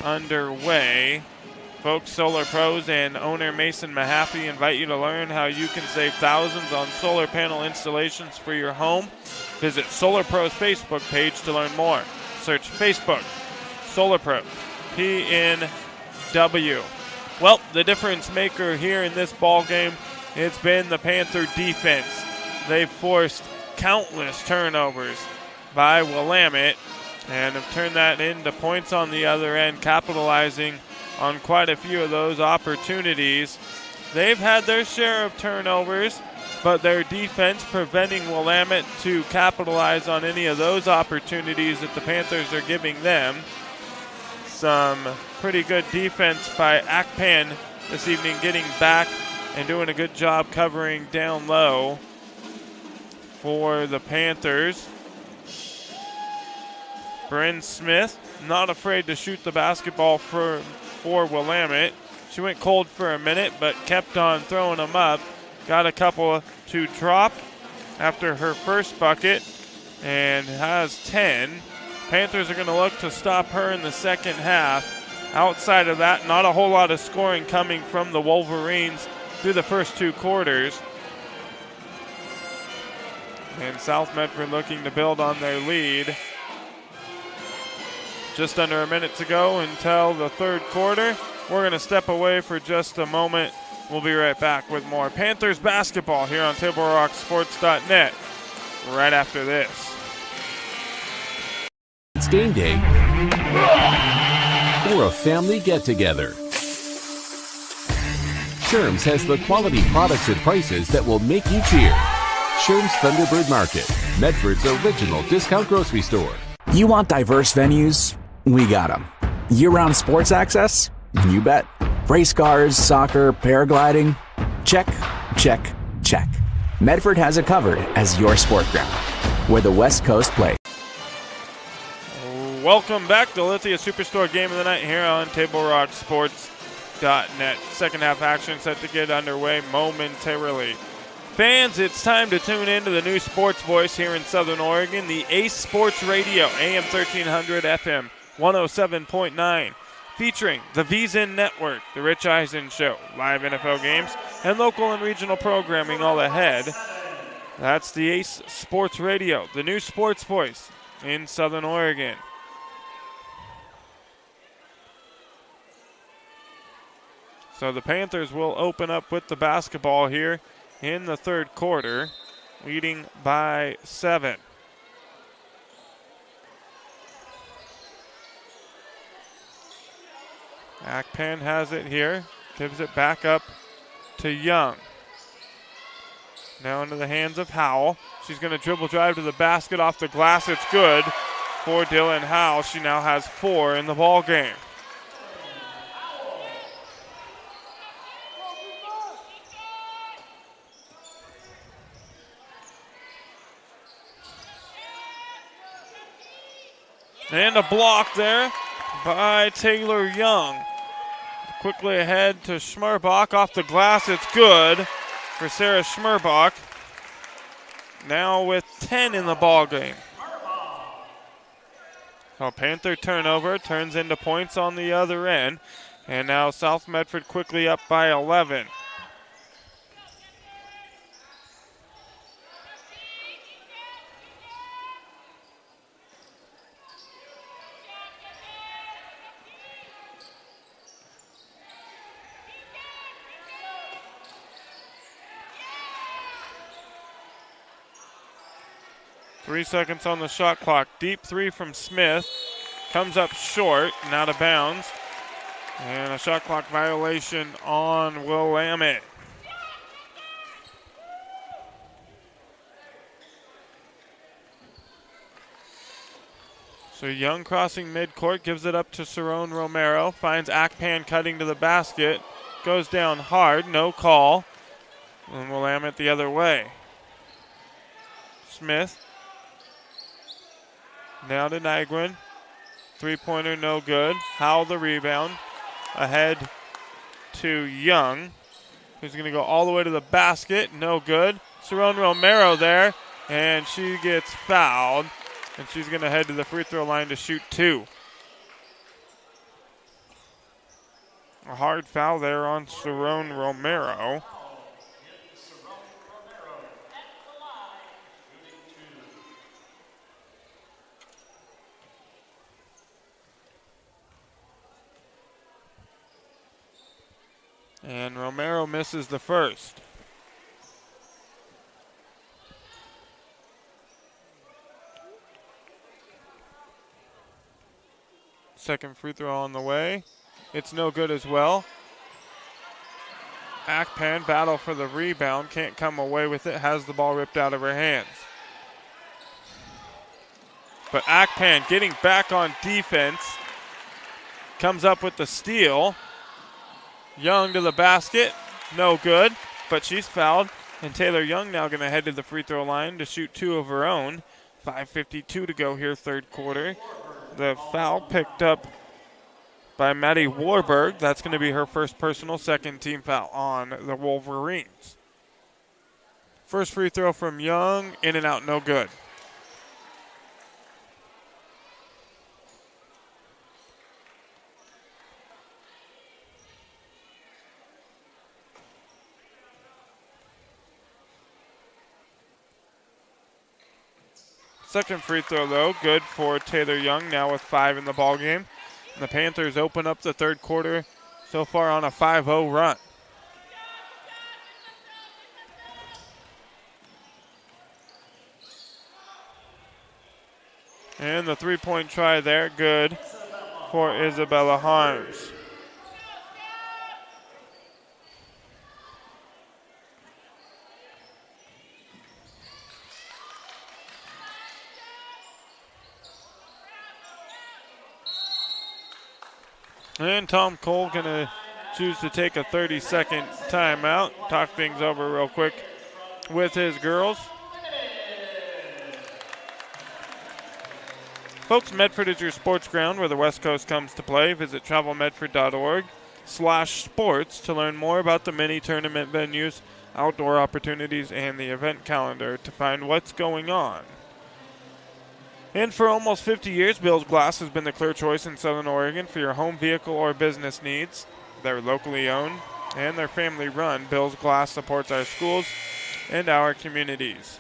Speaker 1: underway. Folks, Solar Pros and owner Mason Mahaffey invite you to learn how you can save thousands on solar panel installations for your home. Visit Solar Pros Facebook page to learn more. Search Facebook, Solar Pros, PNW. Well, the difference maker here in this ball game, it's been the Panther defense. They've forced countless turnovers by Willamette and have turned that into points on the other end, capitalizing on quite a few of those opportunities. They've had their share of turnovers, but their defense preventing Willamette to capitalize on any of those opportunities that the Panthers are giving them. Some pretty good defense by Akpan this evening, getting back and doing a good job covering down low for the Panthers. Bryn Smith, not afraid to shoot the basketball for Willamette. She went cold for a minute, but kept on throwing them up. Got a couple to drop after her first bucket and has 10. Panthers are going to look to stop her in the second half. Outside of that, not a whole lot of scoring coming from the Wolverines through the first 2 quarters. And South Medford looking to build on their lead. Just under a minute to go until the third quarter. We're going to step away for just a moment. We'll be right back with more Panthers basketball here on TableRockSports.net right after this.
Speaker 13: It's game day or a family get-together. Sherm's has the quality products and prices that will make you cheer. Sherm's Thunderbird Market, Medford's original discount grocery store.
Speaker 6: You want diverse venues? We got them. Year-round sports access? You bet. Race cars, soccer, paragliding? Check, check, check. Medford has it covered as your sport ground, where the West Coast plays.
Speaker 1: Welcome back to Lithia Superstore Game of the Night here on TableRockSports.net. Second half action set to get underway momentarily. Fans, it's time to tune in to the new sports voice here in Southern Oregon, the Ace Sports Radio, AM 1300, FM 107.9, featuring the VZN Network, the Rich Eisen Show, live NFL games, and local and regional programming all ahead. That's the Ace Sports Radio, the new sports voice in Southern Oregon. So the Panthers will open up with the basketball here in the third quarter, leading by 7. Akpan has it here, gives it back up to Young. Now into the hands of Howell. She's going to dribble drive to the basket off the glass. It's good for Dylan Howell. She now has 4 in the ball game. And a block there by Taylor Young. Quickly ahead to Schmerbach off the glass. It's good for Sarah Schmerbach. Now with 10 in the ball game. So Panther turnover turns into points on the other end. And now South Medford quickly up by 11. Three seconds on the shot clock. Deep three from Smith. Comes up short and out of bounds. And a shot clock violation on Willamette. So Young crossing midcourt, gives it up to Cerrone Romero. Finds Akpan cutting to the basket. Goes down hard, no call. And Willamette the other way. Smith. Now to Nygren. Three-pointer, no good. Howell the rebound. Ahead to Young, who's going to go all the way to the basket. No good. Cerrone Romero there, and she gets fouled. And she's going to head to the free throw line to shoot 2. A hard foul there on Cerrone Romero. And Romero misses the first. Second free throw on the way. It's no good as well. Akpan battle for the rebound. Can't come away with it. Has the ball ripped out of her hands. But Akpan getting back on defense. Comes up with the steal. Young to the basket, no good, but she's fouled. And Taylor Young now going to head to the free throw line to shoot 2 of her own. 5:52 to go here, third quarter. The foul picked up by Maddie Warburg. That's going to be her first personal, second team foul on the Wolverines. First free throw from Young, in and out, no good. Second free throw, though, good for Taylor Young, now with 5 in the ballgame. The Panthers open up the third quarter so far on a 5-0 run. And the three-point try there, good for Isabella Harms. And Tom Cole going to choose to take a 30-second timeout. Talk things over real quick with his girls. Folks, Medford is your sports ground where the West Coast comes to play. Visit travelmedford.org/sports to learn more about the many tournament venues outdoor opportunities, and the event calendar to find what's going on. And for almost 50 years, Bill's Glass has been the clear choice in Southern Oregon for your home vehicle or business needs. They're locally owned and they're family run. Bill's Glass supports our schools and our communities.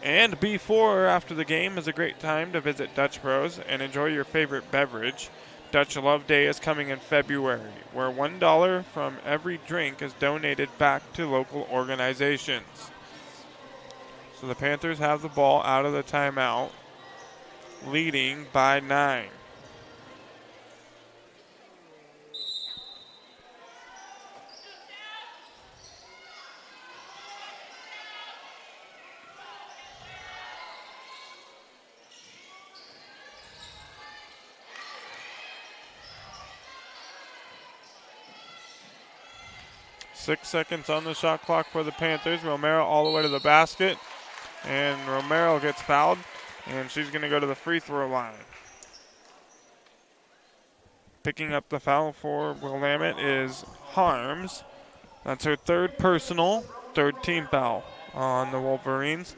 Speaker 1: And before or after the game is a great time to visit Dutch Bros and enjoy your favorite beverage. Dutch Love Day is coming in February, where $1 from every drink is donated back to local organizations. So the Panthers have the ball out of the timeout, leading by 9. Six seconds on the shot clock for the Panthers. Romero all the way to the basket, and Romero gets fouled, and she's going to go to the free throw line. Picking up the foul for Willamette is Harms. That's her third personal, third team foul on the Wolverines.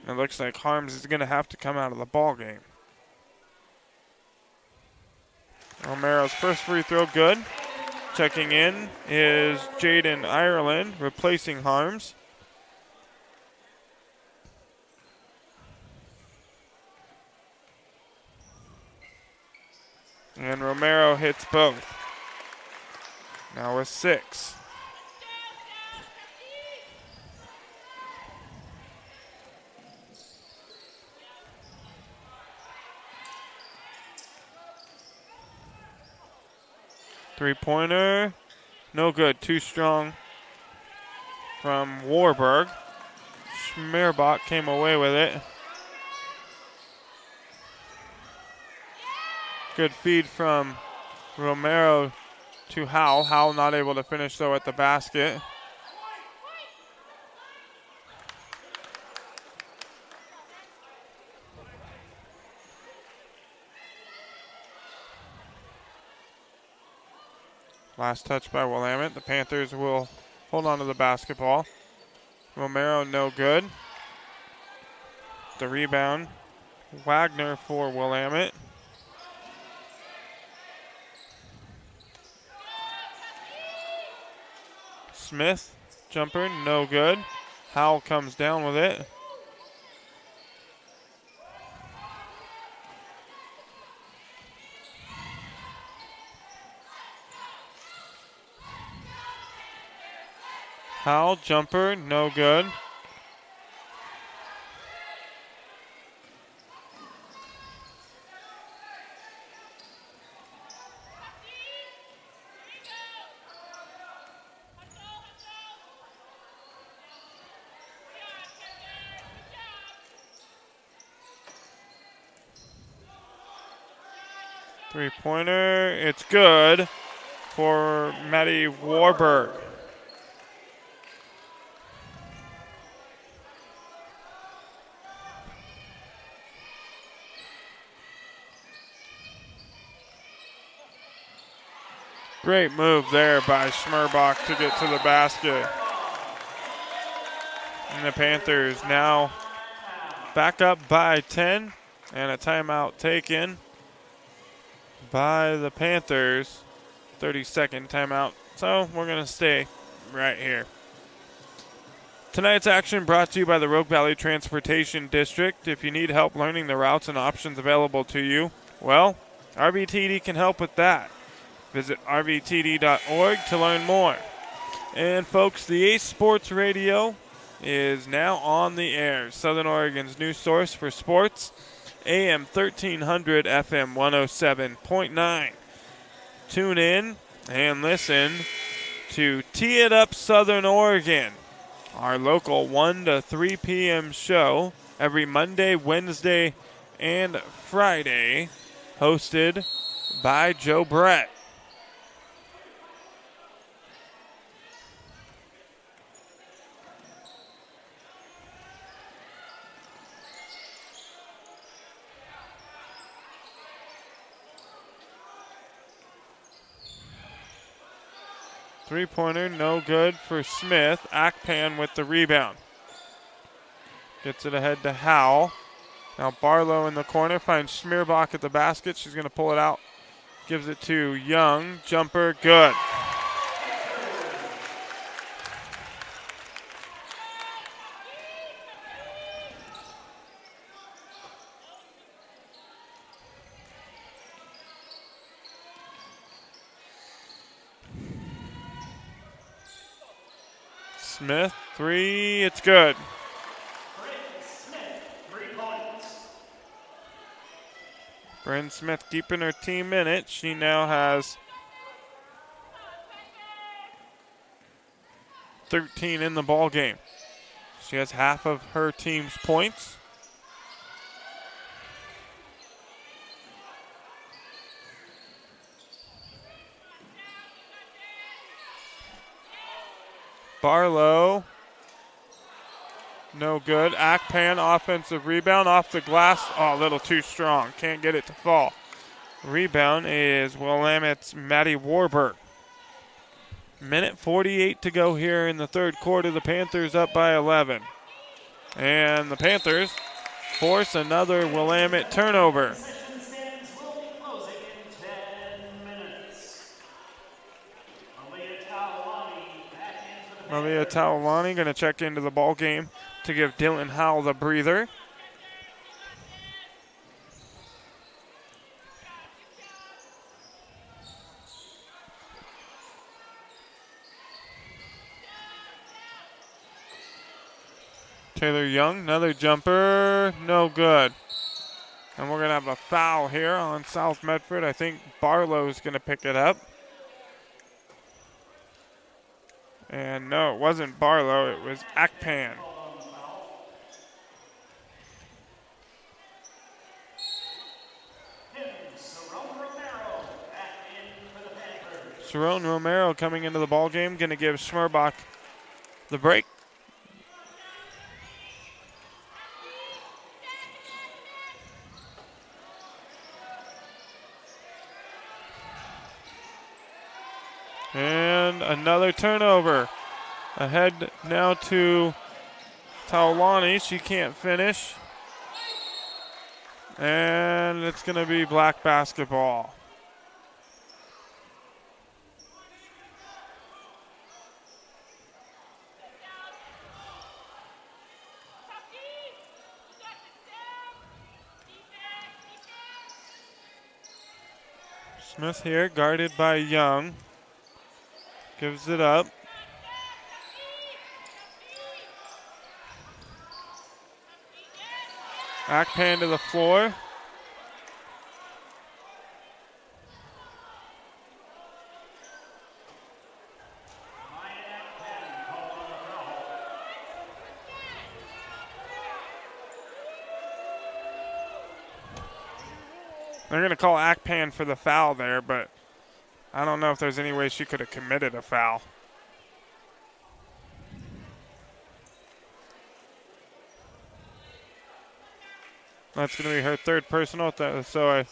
Speaker 1: And it looks like Harms is going to have to come out of the ball game. Romero's first free throw good. Checking in is Jaden Ireland, replacing Harms. And Romero hits both. Now with 6. Three-pointer, no good, too strong from Warburg. Schmerbach came away with it. Good feed from Romero to Howell. Howell not able to finish though at the basket. Last touch by Willamette. The Panthers will hold on to the basketball. Romero no good. The rebound. Wagner for Willamette. Smith, jumper, no good. Howell comes down with it. Howell, jumper, no good. Three-pointer, it's good for Maddie Warburg. Great move there by Schmerbach to get to the basket. And the Panthers now back up by 10, and a timeout taken by the Panthers. 30-second timeout. So we're going to stay right here. Tonight's action brought to you by the Rogue Valley Transportation District. If you need help learning the routes and options available to you, well, RVTD can help with that. Visit rvtd.org to learn more. And folks, the Ace Sports Radio is now on the air. Southern Oregon's new source for sports, AM 1300, FM 107.9. Tune in and listen to Tee It Up Southern Oregon, our local 1 to 3 p.m. show every Monday, Wednesday, and Friday, hosted by Joe Brett. Three-pointer, no good for Smith. Akpan with the rebound. Gets it ahead to Howell. Now Barlow in the corner finds Schmierbach at the basket. She's going to pull it out. Gives it to Young. Jumper, good. Smith, three, it's good. Bryn Smith keeping her team in it. She now has 13 in the ball game. She has half of her team's points. Barlow, no good. Akpan, offensive rebound off the glass. Oh, a little too strong. Can't get it to fall. Rebound is Willamette's Maddie Warburg. Minute 48 to go here in the third quarter. The Panthers up by 11. And the Panthers force another Willamette turnover. Malia Taulani going to check into the ball game to give Dylan Howell the breather. Taylor Young, another jumper, no good. And we're going to have a foul here on South Medford. I think Barlow's going to pick it up. And no, it wasn't Barlow, it was Akpan. Sharon Romero coming into the ball game, going to give Schmierbach the break. And another turnover. Ahead now to Taulani. She can't finish. And it's going to be black basketball. Smith here, guarded by Young. Gives it up. Akpan to the floor. They're going to call Akpan for the foul there, but I don't know if there's any way she could have committed a foul. That's going to be her third personal, so I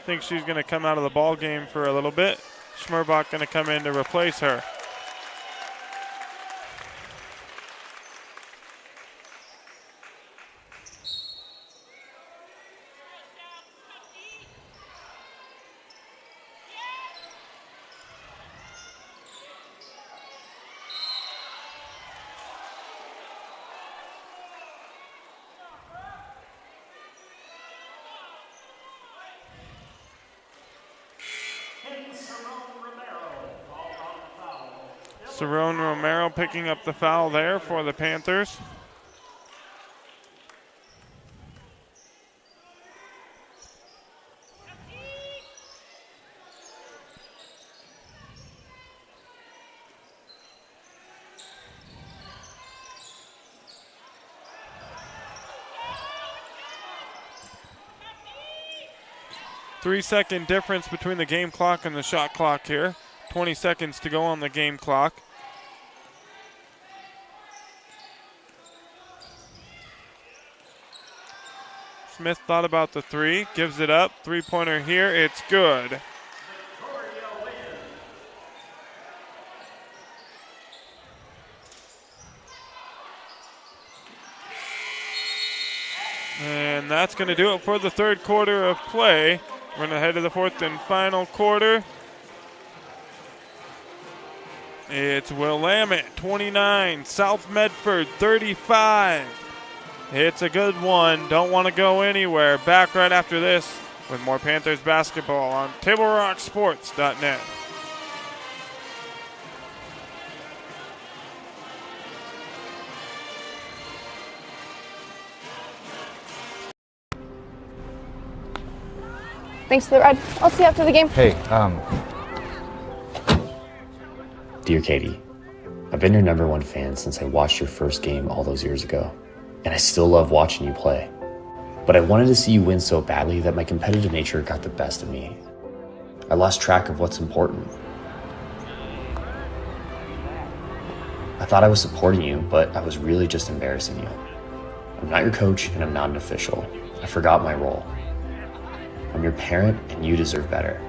Speaker 1: think she's going to come out of the ball game for a little bit. Schmierbach going to come in to replace her. Sharon Romero picking up the foul there for the Panthers. Three-second difference between the game clock and the shot clock here. 20 seconds to go on the game clock. Smith thought about the three, gives it up. Three-pointer here, it's good. And that's going to do it for the third quarter of play. We're going to head to the fourth and final quarter. It's Willamette 29, South Medford 35. It's a good one. Don't want to go anywhere. Back right after this with more Panthers basketball on TableRockSports.net.
Speaker 7: Thanks for the ride. I'll see you after the game.
Speaker 4: Hey,
Speaker 22: Dear Katie, I've been your #1 fan since I watched your first game all those years ago, and I still love watching you play. But I wanted to see you win so badly that my competitive nature got the best of me. I lost track of what's important. I thought I was supporting you, but I was really just embarrassing you. I'm not your coach, and I'm not an official. I forgot my role. I'm your parent, and you deserve better.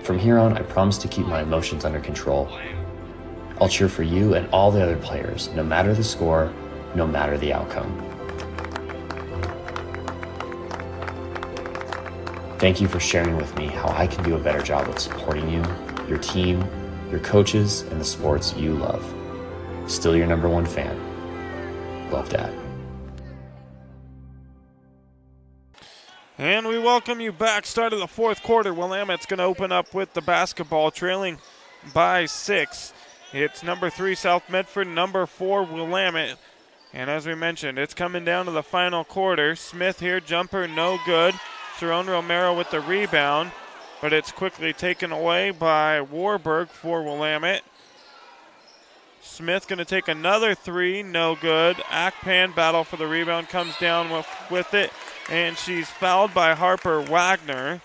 Speaker 22: From here on, I promise to keep my emotions under control. I'll cheer for you and all the other players, no matter the score, no matter the outcome. Thank you for sharing with me how I can do a better job of supporting you, your team, your coaches, and the sports you love. Still your #1 fan. Love, Dad.
Speaker 1: And we welcome you back. Start of the fourth quarter. Willamette's going to open up with the basketball, trailing by 6. It's #3 South Medford, #4 Willamette. And as we mentioned, it's coming down to the final quarter. Smith here, jumper, no good. Cerrone Romero with the rebound, but it's quickly taken away by Warburg for Willamette. Smith going to take another 3, no good. Akpan battle for the rebound, comes down with it. And she's fouled by Harper Wagner.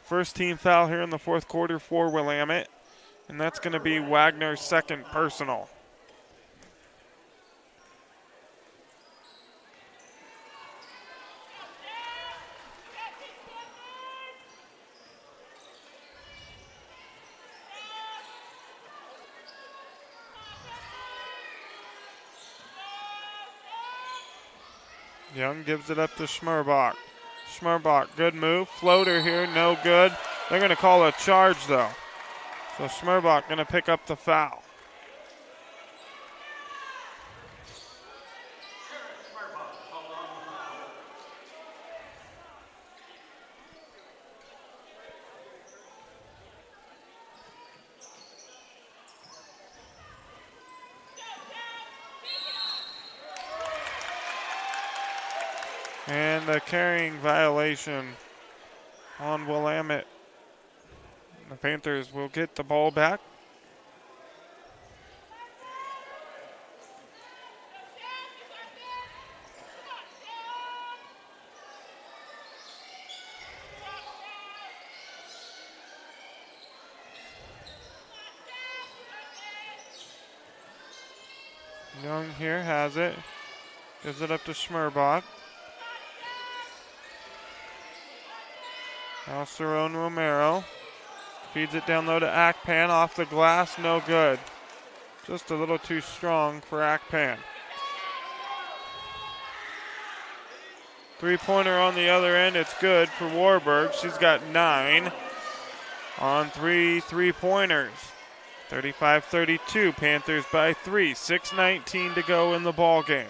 Speaker 1: First team foul here in the fourth quarter for Willamette. And that's going to be Wagner's second personal. Young gives it up to Schmerbach. Schmerbach, good move. Floater here, no good. They're going to call a charge, though. So Schmerbach going to pick up the foul. And a carrying violation on Willamette. The Panthers will get the ball back. Young here has it. Gives it up to Schmerbach. Now Cerrone Romero feeds it down low to Akpan, off the glass, no good. Just a little too strong for Akpan. Three-pointer on the other end, it's good for Warburg. She's got 9 on 3 three-pointers. 35-32, Panthers by 3, 6:19 to go in the ball game.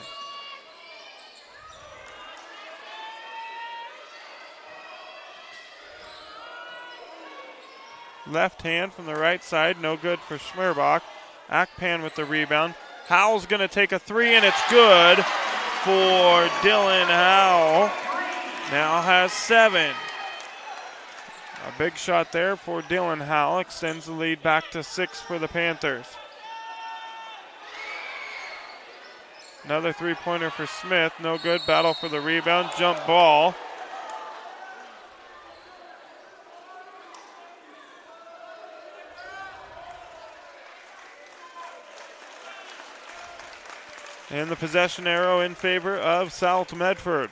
Speaker 1: Left hand from the right side, no good for Schmerbach. Akpan with the rebound. Howell's going to take a 3, and it's good for Dylan Howell. Now has 7. A big shot there for Dylan Howell. Extends the lead back to 6 for the Panthers. Another three-pointer for Smith. No good. Battle for the rebound. Jump ball. And the possession arrow in favor of South Medford.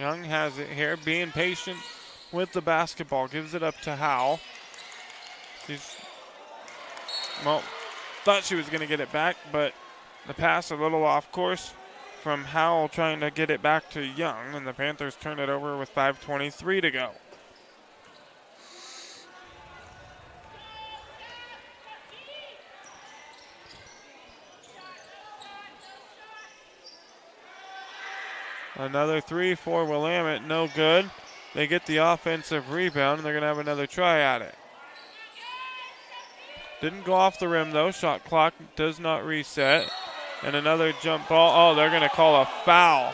Speaker 1: Young has it here, being patient with the basketball. Gives it up to Howell. Thought she was going to get it back, but the pass a little off course from Howell trying to get it back to Young, and the Panthers turn it over with 5:23 to go. Another three for Willamette, no good. They get the offensive rebound, and they're going to have another try at it. Didn't go off the rim, though. Shot clock does not reset. And another jump ball. Oh, they're going to call a foul.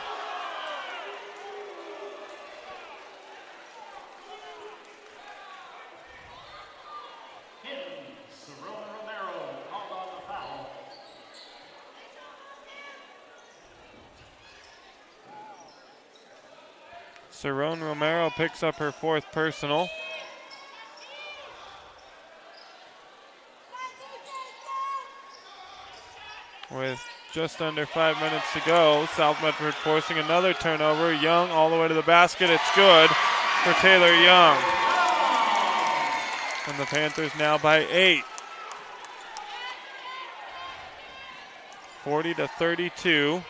Speaker 1: Cerrone Romero picks up her 4th personal. With just under 5 minutes to go, South Medford forcing another turnover. Young all the way to the basket. It's good for Taylor Young. And the Panthers now by 8. 40-32.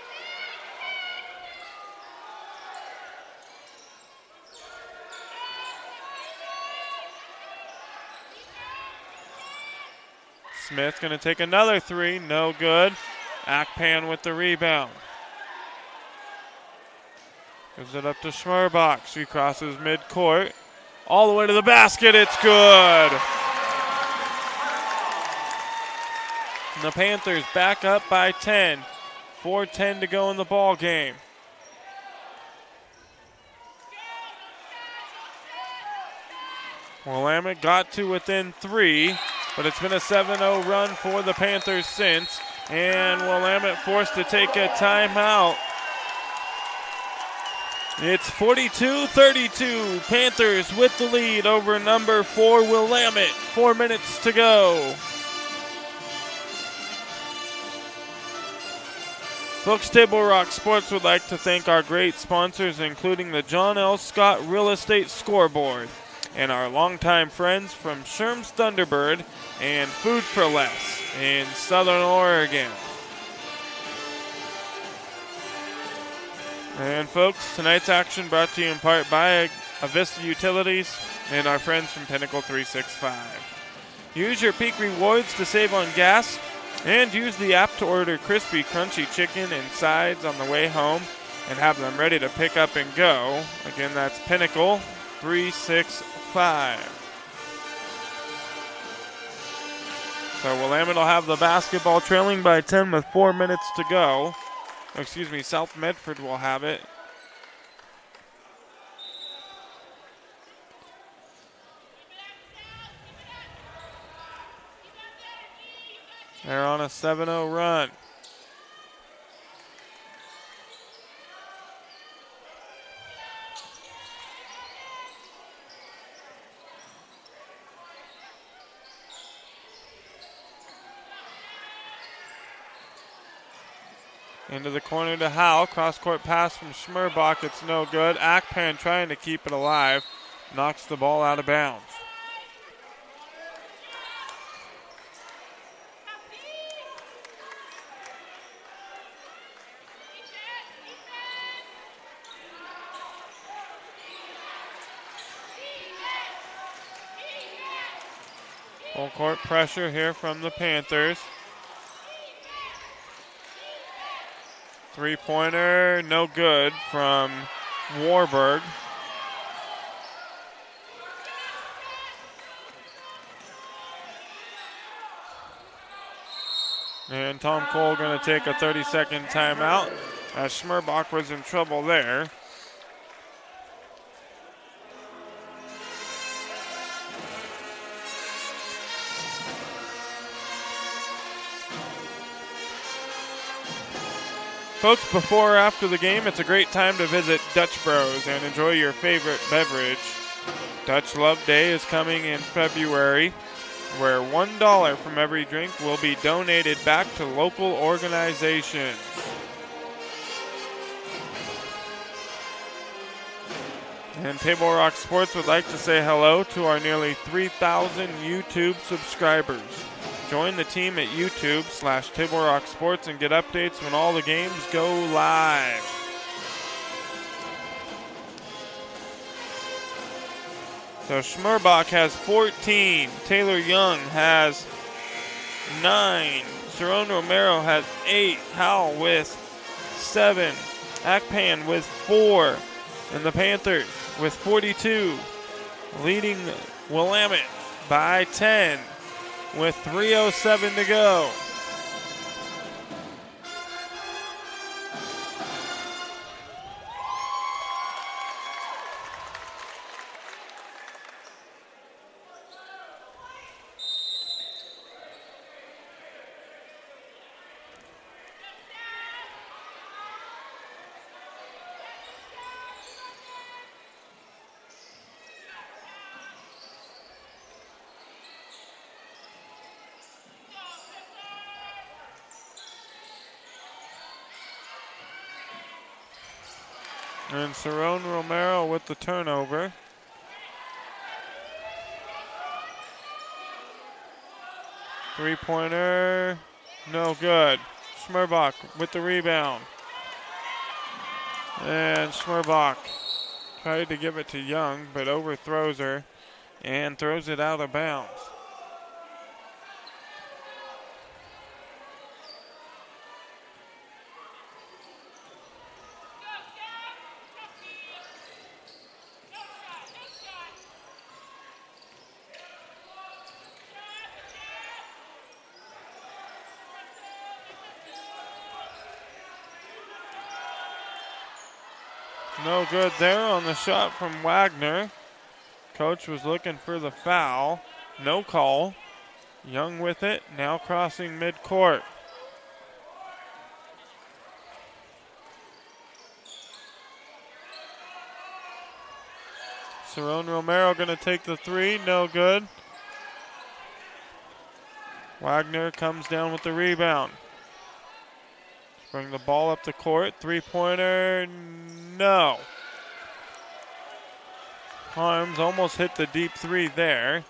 Speaker 1: Smith going to take another three, no good. Akpan with the rebound. Gives it up to Schmerbach. She crosses midcourt. All the way to the basket, it's good. And the Panthers back up by 10. 4:10 to go in the ball game. Willamette got to within 3. But it's been a 7-0 run for the Panthers since. And Willamette forced to take a timeout. It's 42-32. Panthers with the lead over number 4 Willamette. 4 minutes to go. Folks, Table Rock Sports would like to thank our great sponsors, including the John L. Scott Real Estate Scoreboard, and our longtime friends from Sherm's Thunderbird and Food for Less in Southern Oregon. And folks, tonight's action brought to you in part by Avista Utilities and our friends from Pinnacle 365. Use your Peak Rewards to save on gas, and use the app to order crispy, crunchy chicken and sides on the way home and have them ready to pick up and go. Again, that's Pinnacle 365. So Willamette will have the basketball trailing by 10 with 4 minutes to go. Excuse me, South Medford will have it. They're on a 7-0 run. Into the corner to Howell. Cross-court pass from Schmerbach. It's no good. Akpan trying to keep it alive. Knocks the ball out of bounds. Full court pressure here from the Panthers. Three-pointer, no good from Warburg. And Tom Cole going to take a 30-second timeout as Schmerbach was in trouble there. Folks, before or after the game, it's a great time to visit Dutch Bros and enjoy your favorite beverage. Dutch Love Day is coming in February, where $1 from every drink will be donated back to local organizations. And Table Rock Sports would like to say hello to our nearly 3,000 YouTube subscribers. Join the team at YouTube/Table Rock Sports and get updates when all the games go live. So Schmerbach has 14. Taylor Young has 9. Cerrone Romero has 8. Howell with 7. Akpan with 4. And the Panthers with 42. Leading Willamette by 10 with 3:07 to go. And Cerrone Romero with the turnover. Three-pointer, no good. Schmerbach with the rebound. And Schmerbach tried to give it to Young, but overthrows her and throws it out of bounds. No good there on the shot from Wagner. Coach was looking for the foul. No call. Young with it, now crossing midcourt. Cerrone Romero going to take the three, no good. Wagner comes down with the rebound. Bring the ball up the court. Three-pointer, no. Harms almost hit the deep three there.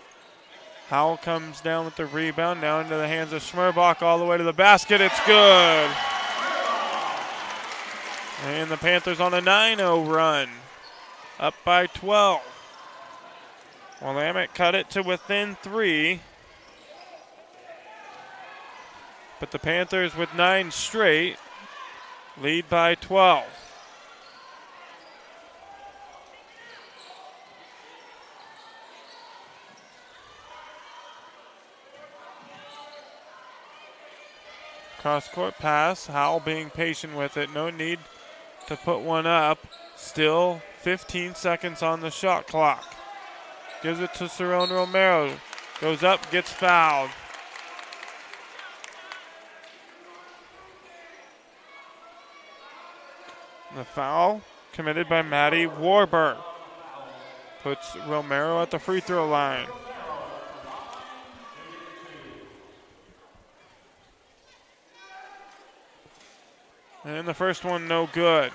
Speaker 1: Howell comes down with the rebound. Now into the hands of Schmerbach all the way to the basket. It's good. And the Panthers on a 9-0 run. Up by 12. Willamette cut it to within 3. But the Panthers with 9 straight lead by 12. Cross-court pass. Howell being patient with it. No need to put one up. Still 15 seconds on the shot clock. Gives it to Cerrone Romero. Goes up, gets fouled. The foul committed by Maddie Warburg. Puts Romero at the free throw line. And the first one no good.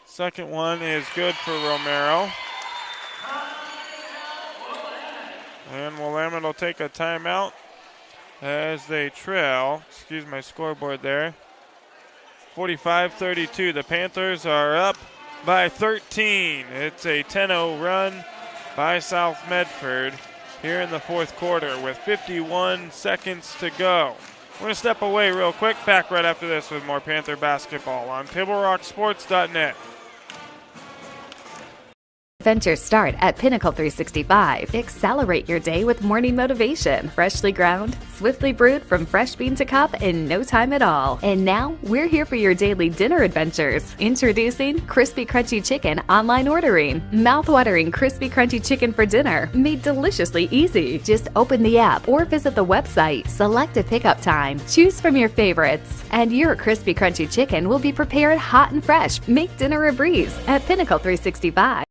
Speaker 1: Second one is good for Romero. And Willamette will take a timeout as they trail. Excuse my scoreboard there. 45-32. The Panthers are up by 13. It's a 10-0 run by South Medford here in the fourth quarter with 51 seconds to go. We're going to step away real quick. Back right after this with more Panther basketball on TableRockSports.net.
Speaker 3: Adventures start at Pinnacle 365. Accelerate your day with morning motivation. Freshly ground, swiftly brewed from fresh bean to cup in no time at all. And now, we're here for your daily dinner adventures. Introducing Crispy Crunchy Chicken online ordering. Mouth-watering Crispy Crunchy Chicken for dinner. Made deliciously easy. Just open the app or visit the website. Select a pickup time. Choose from your favorites. And your Crispy Crunchy Chicken will be prepared hot and fresh. Make dinner a breeze at Pinnacle 365.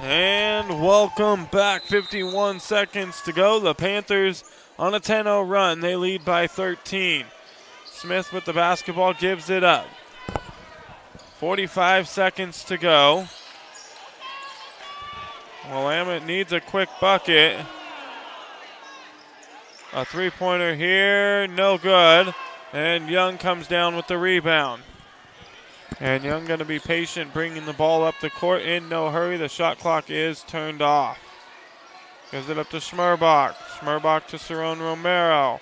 Speaker 1: And welcome back. 51 seconds to go. The Panthers on a 10-0 run. They lead by 13. Smith with the basketball gives it up. 45 seconds to go. Willamette needs a quick bucket. A three-pointer here, no good. And Young comes down with the rebound. And Young going to be patient, bringing the ball up the court in no hurry. The shot clock is turned off. Gives it up to Schmerbach. Schmerbach to Cerrone Romero.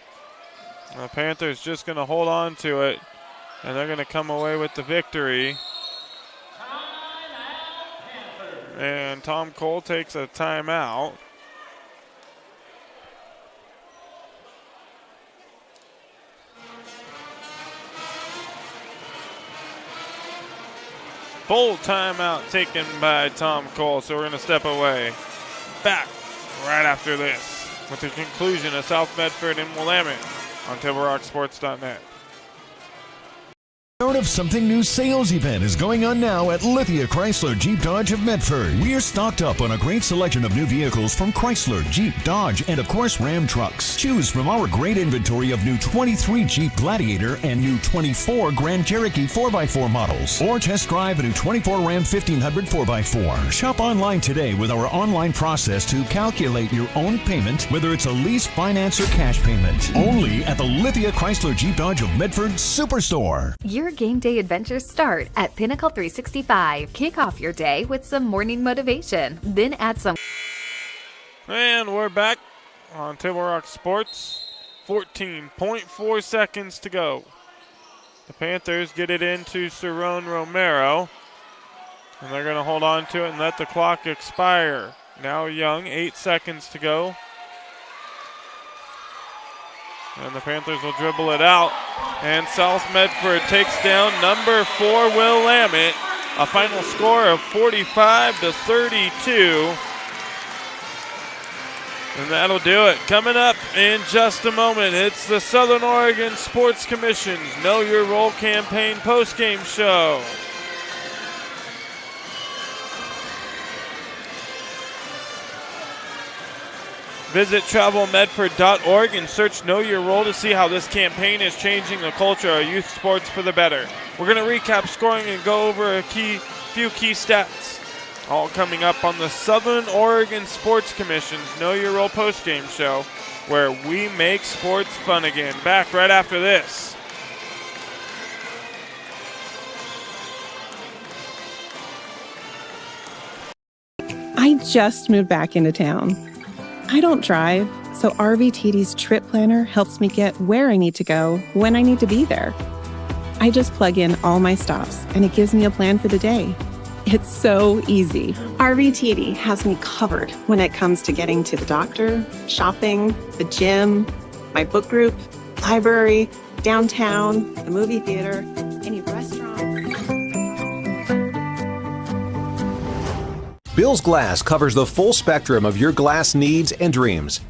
Speaker 1: The Panthers just going to hold on to it, and they're going to come away with the victory. And Tom Cole takes a timeout. Full timeout taken by Tom Cole, so we're going to step away. Back right after this with the conclusion of South Medford and Willamette on TableRockSports.net.
Speaker 2: Start of Something New sales event is going on now at Lithia Chrysler Jeep Dodge of Medford. We're stocked up on a great selection of new vehicles from Chrysler, Jeep, Dodge, and of course Ram trucks. Choose from our great inventory of new 23 Jeep Gladiator and new 24 Grand Cherokee 4x4 models. Or test drive a new 24 Ram 1500 4x4. Shop online today with our online process to calculate your own payment, whether it's a lease, finance, or cash payment. Only at the Lithia Chrysler Jeep Dodge of Medford Superstore.
Speaker 3: Your game day adventures start at Pinnacle 365. Kick off your day with some morning motivation, then add some.
Speaker 1: And we're back on Table Rock Sports. 14.4 seconds to go. The Panthers get it into Cerrone Romero, and they're going to hold on to it and let the clock expire. Now Young, 8 seconds to go. And the Panthers will dribble it out. And South Medford takes down number 4 Willamette. A final score of 45-32. And that'll do it. Coming up in just a moment, it's the Southern Oregon Sports Commission's Know Your Role campaign postgame show. Visit travelmedford.org and search Know Your Role to see how this campaign is changing the culture of youth sports for the better. We're going to recap scoring and go over a few key stats. All coming up on the Southern Oregon Sports Commission's Know Your Role postgame show, where we make sports fun again. Back right after this.
Speaker 4: I just moved back into town. I don't drive, so RVTD's trip planner helps me get where I need to go when I need to be there. I just plug in all my stops, and it gives me a plan for the day. It's so easy. RVTD has me covered when it comes to getting to the doctor, shopping, the gym, my book group, library, downtown, the movie theater, any restaurant.
Speaker 9: Bill's Glass covers the full spectrum of your glass needs and dreams.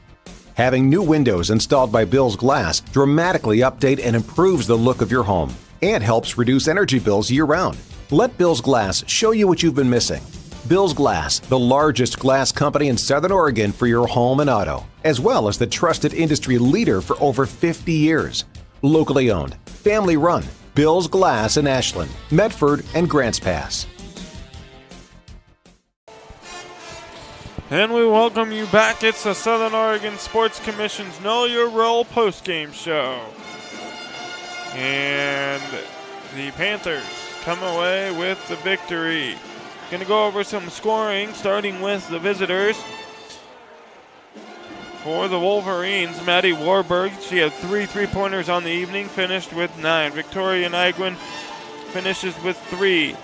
Speaker 9: Having new windows installed by Bill's Glass dramatically update and improves the look of your home and helps reduce energy bills year-round. Let Bill's Glass show you what you've been missing. Bill's Glass, the largest glass company in Southern Oregon for your home and auto, as well as the trusted industry leader for over 50 years. Locally owned, family run, Bill's Glass in Ashland, Medford, and Grants Pass.
Speaker 1: And we welcome you back. It's the Southern Oregon Sports Commission's Know Your Role postgame show. And the Panthers come away with the victory. Going to go over some scoring, starting with the visitors. For the Wolverines, Maddie Warburg, she had 3 3-pointers on the evening, finished with 9. Victoria Nyguen finishes with 3.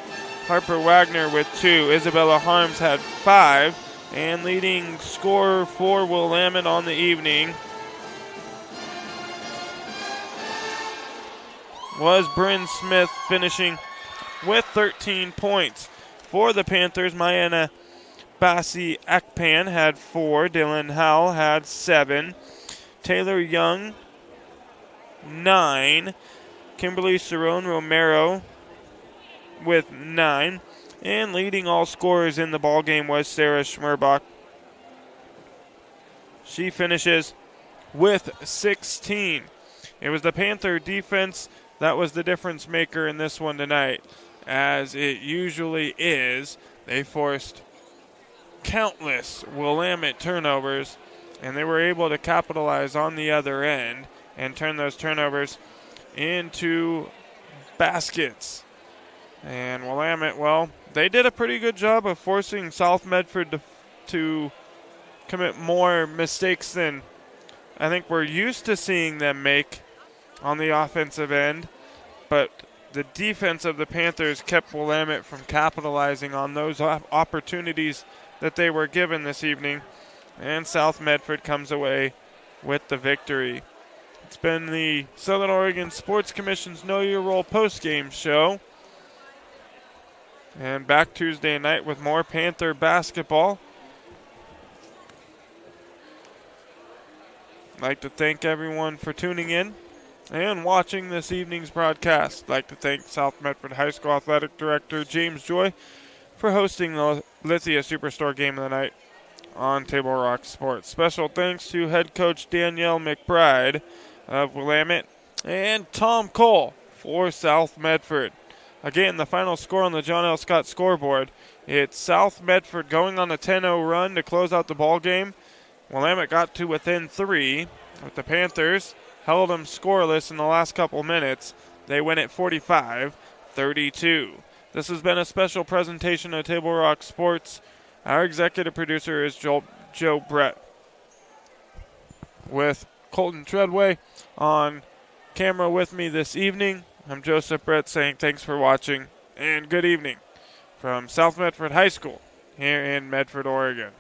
Speaker 1: Harper Wagner with 2. Isabella Harms had 5. And leading scorer for Willamette on the evening was Bryn Smith, finishing with 13 points. For the Panthers, Mayana Bassi Akpan had 4. Dylan Howell had 7. Taylor Young, 9. Kimberly Cerrone Romero with 9. And leading all scorers in the ballgame was Sarah Schmerbach. She finishes with 16. It was the Panther defense that was the difference maker in this one tonight, as it usually is. They forced countless Willamette turnovers, and they were able to capitalize on the other end and turn those turnovers into baskets. And Willamette, well, they did a pretty good job of forcing South Medford to commit more mistakes than I think we're used to seeing them make on the offensive end, but the defense of the Panthers kept Willamette from capitalizing on those opportunities that they were given this evening, and South Medford comes away with the victory. It's been the Southern Oregon Sports Commission's Know Your Role postgame show, and back Tuesday night with more Panther basketball. I'd like to thank everyone for tuning in and watching this evening's broadcast. I'd like to thank South Medford High School Athletic Director James Joy for hosting the Lithia Superstore Game of the Night on Table Rock Sports. Special thanks to head coach Danielle McBride of Willamette and Tom Cole for South Medford. Again, the final score on the John L. Scott scoreboard, it's South Medford going on a 10-0 run to close out the ball game. Willamette got to within 3, but the Panthers held them scoreless in the last couple minutes. They win at 45-32. This has been a special presentation of Table Rock Sports. Our executive producer is Joe Brett. With Colton Treadway on camera with me this evening, I'm Joseph Brett saying thanks for watching and good evening from South Medford High School here in Medford, Oregon.